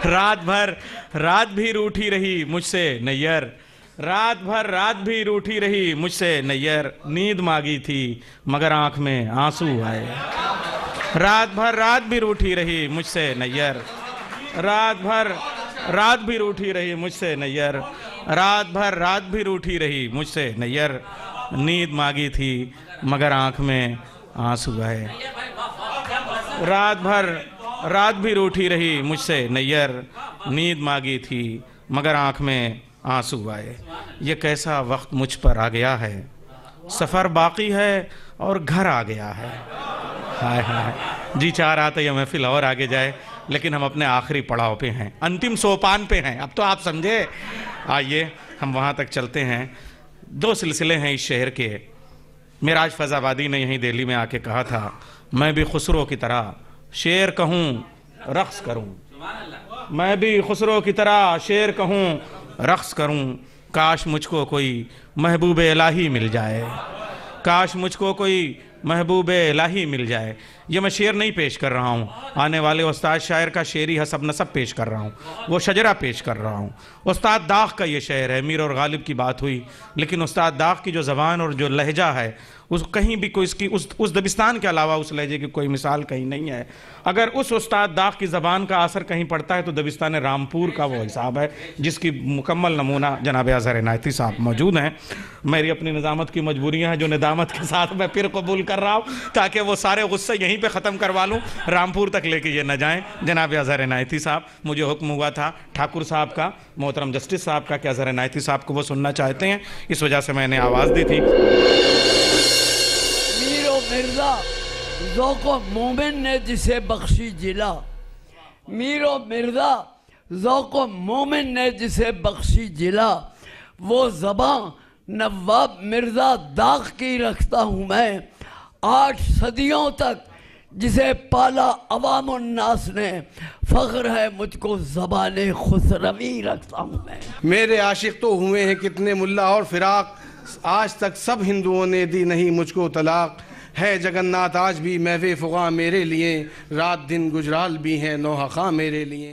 रात भर रात भी रूठी रही मुझसे नैयर, रात भर रात भी रूठी रही मुझसे नैयर, नींद मांगी थी मगर आंख में आंसू आए। रात भर रात भी रूठी रही मुझसे नैयर, रात भर रात भी रूठी रही मुझसे नैयर, रात भर रात भी रूठी रही मुझसे नैयर, नींद मांगी थी मगर आंख में आंसू आए। रात भर रात भी रूठी रही मुझसे नैयर, नींद मांगी थी मगर आंख में आंसू आए। ये कैसा वक्त मुझ पर आ गया है, सफ़र बाकी है और घर आ गया है। हाय हाय, जी चाह रहा था ये महफिल और आगे जाए, लेकिन हम अपने आखिरी पड़ाव पे हैं, अंतिम सोपान पे हैं। अब तो आप समझे। आइए हम वहाँ तक चलते हैं। 2 सिलसिले हैं इस शहर के। मिराज फैज़ाबादी ने यहीं दिल्ली में आके कहा था, मैं भी खुसरो की तरह शेर कहूँ रक़्स करूँ, मैं भी खुसरो की तरह शेर कहूँ रक़्स करूँ, काश मुझको कोई महबूब इलाही मिल जाए, काश मुझको कोई महबूब इलाही मिल जाए। ये मैं शेर नहीं पेश कर रहा हूँ, आने वाले उस्ताद शायर का शेरी हसब नसब पेश कर रहा हूँ, वो शजरा पेश कर रहा हूँ। उस्ताद दाग का ये शेर है। मीर और गालिब की बात हुई, लेकिन उस्ताद दाग की जो ज़बान और जो लहजा है, उस कहीं भी कोई इसकी उस दबिस्तान के अलावा उस लहजे की कोई मिसाल कहीं नहीं है। अगर उस उस्ताद दाग की ज़बान का असर कहीं पड़ता है तो दबिस्तान रामपुर का वो हिसाब है, जिसकी मुकम्मल नमूना जनाब अज़हर इनायती साहब मौजूद हैं। मेरी अपनी निज़ामत की मजबूरियाँ हैं जो निदामत के साथ मैं फिर कबूल कर रहा हूँ, ताकि वो सारे गुस्से यहीं पे ख़त्म करवा लूँ, रामपुर तक लेके ये न जाएँ। जनाब अज़हर इनायती साहब, मुझे हुक्म हुआ था ठाकुर साहब का, मोहतरम जस्टिस साहब का, कि अज़हर इनायती साहब को वो सुनना चाहते हैं, इस वजह से मैंने आवाज़ दी थी। मिर्ज़ा ज़ौक़ो मोमिन ने जिसे बख्शी जिला, मीरो मिर्ज़ा ज़ौक़ो मोमिन ने जिसे बख्शी जिला, वो ज़बां नवाब मिर्ज़ा दाग की रखता हूँ मैं, 8 सदियों तक जिसे पाला अवामुन्नास ने, फ़ख्र है मुझको ज़बाने खुसरवी रखता हूँ मैं। मेरे आशिक तो हुए हैं कितने मुल्ला और फिराक, आज तक सब हिंदुओं ने दी नहीं मुझको तलाक, है जगन्नाथ आज भी महवे फ़ुग़ा मेरे लिए, रात दिन गुजराल भी हैं नौहा खां मेरे लिए।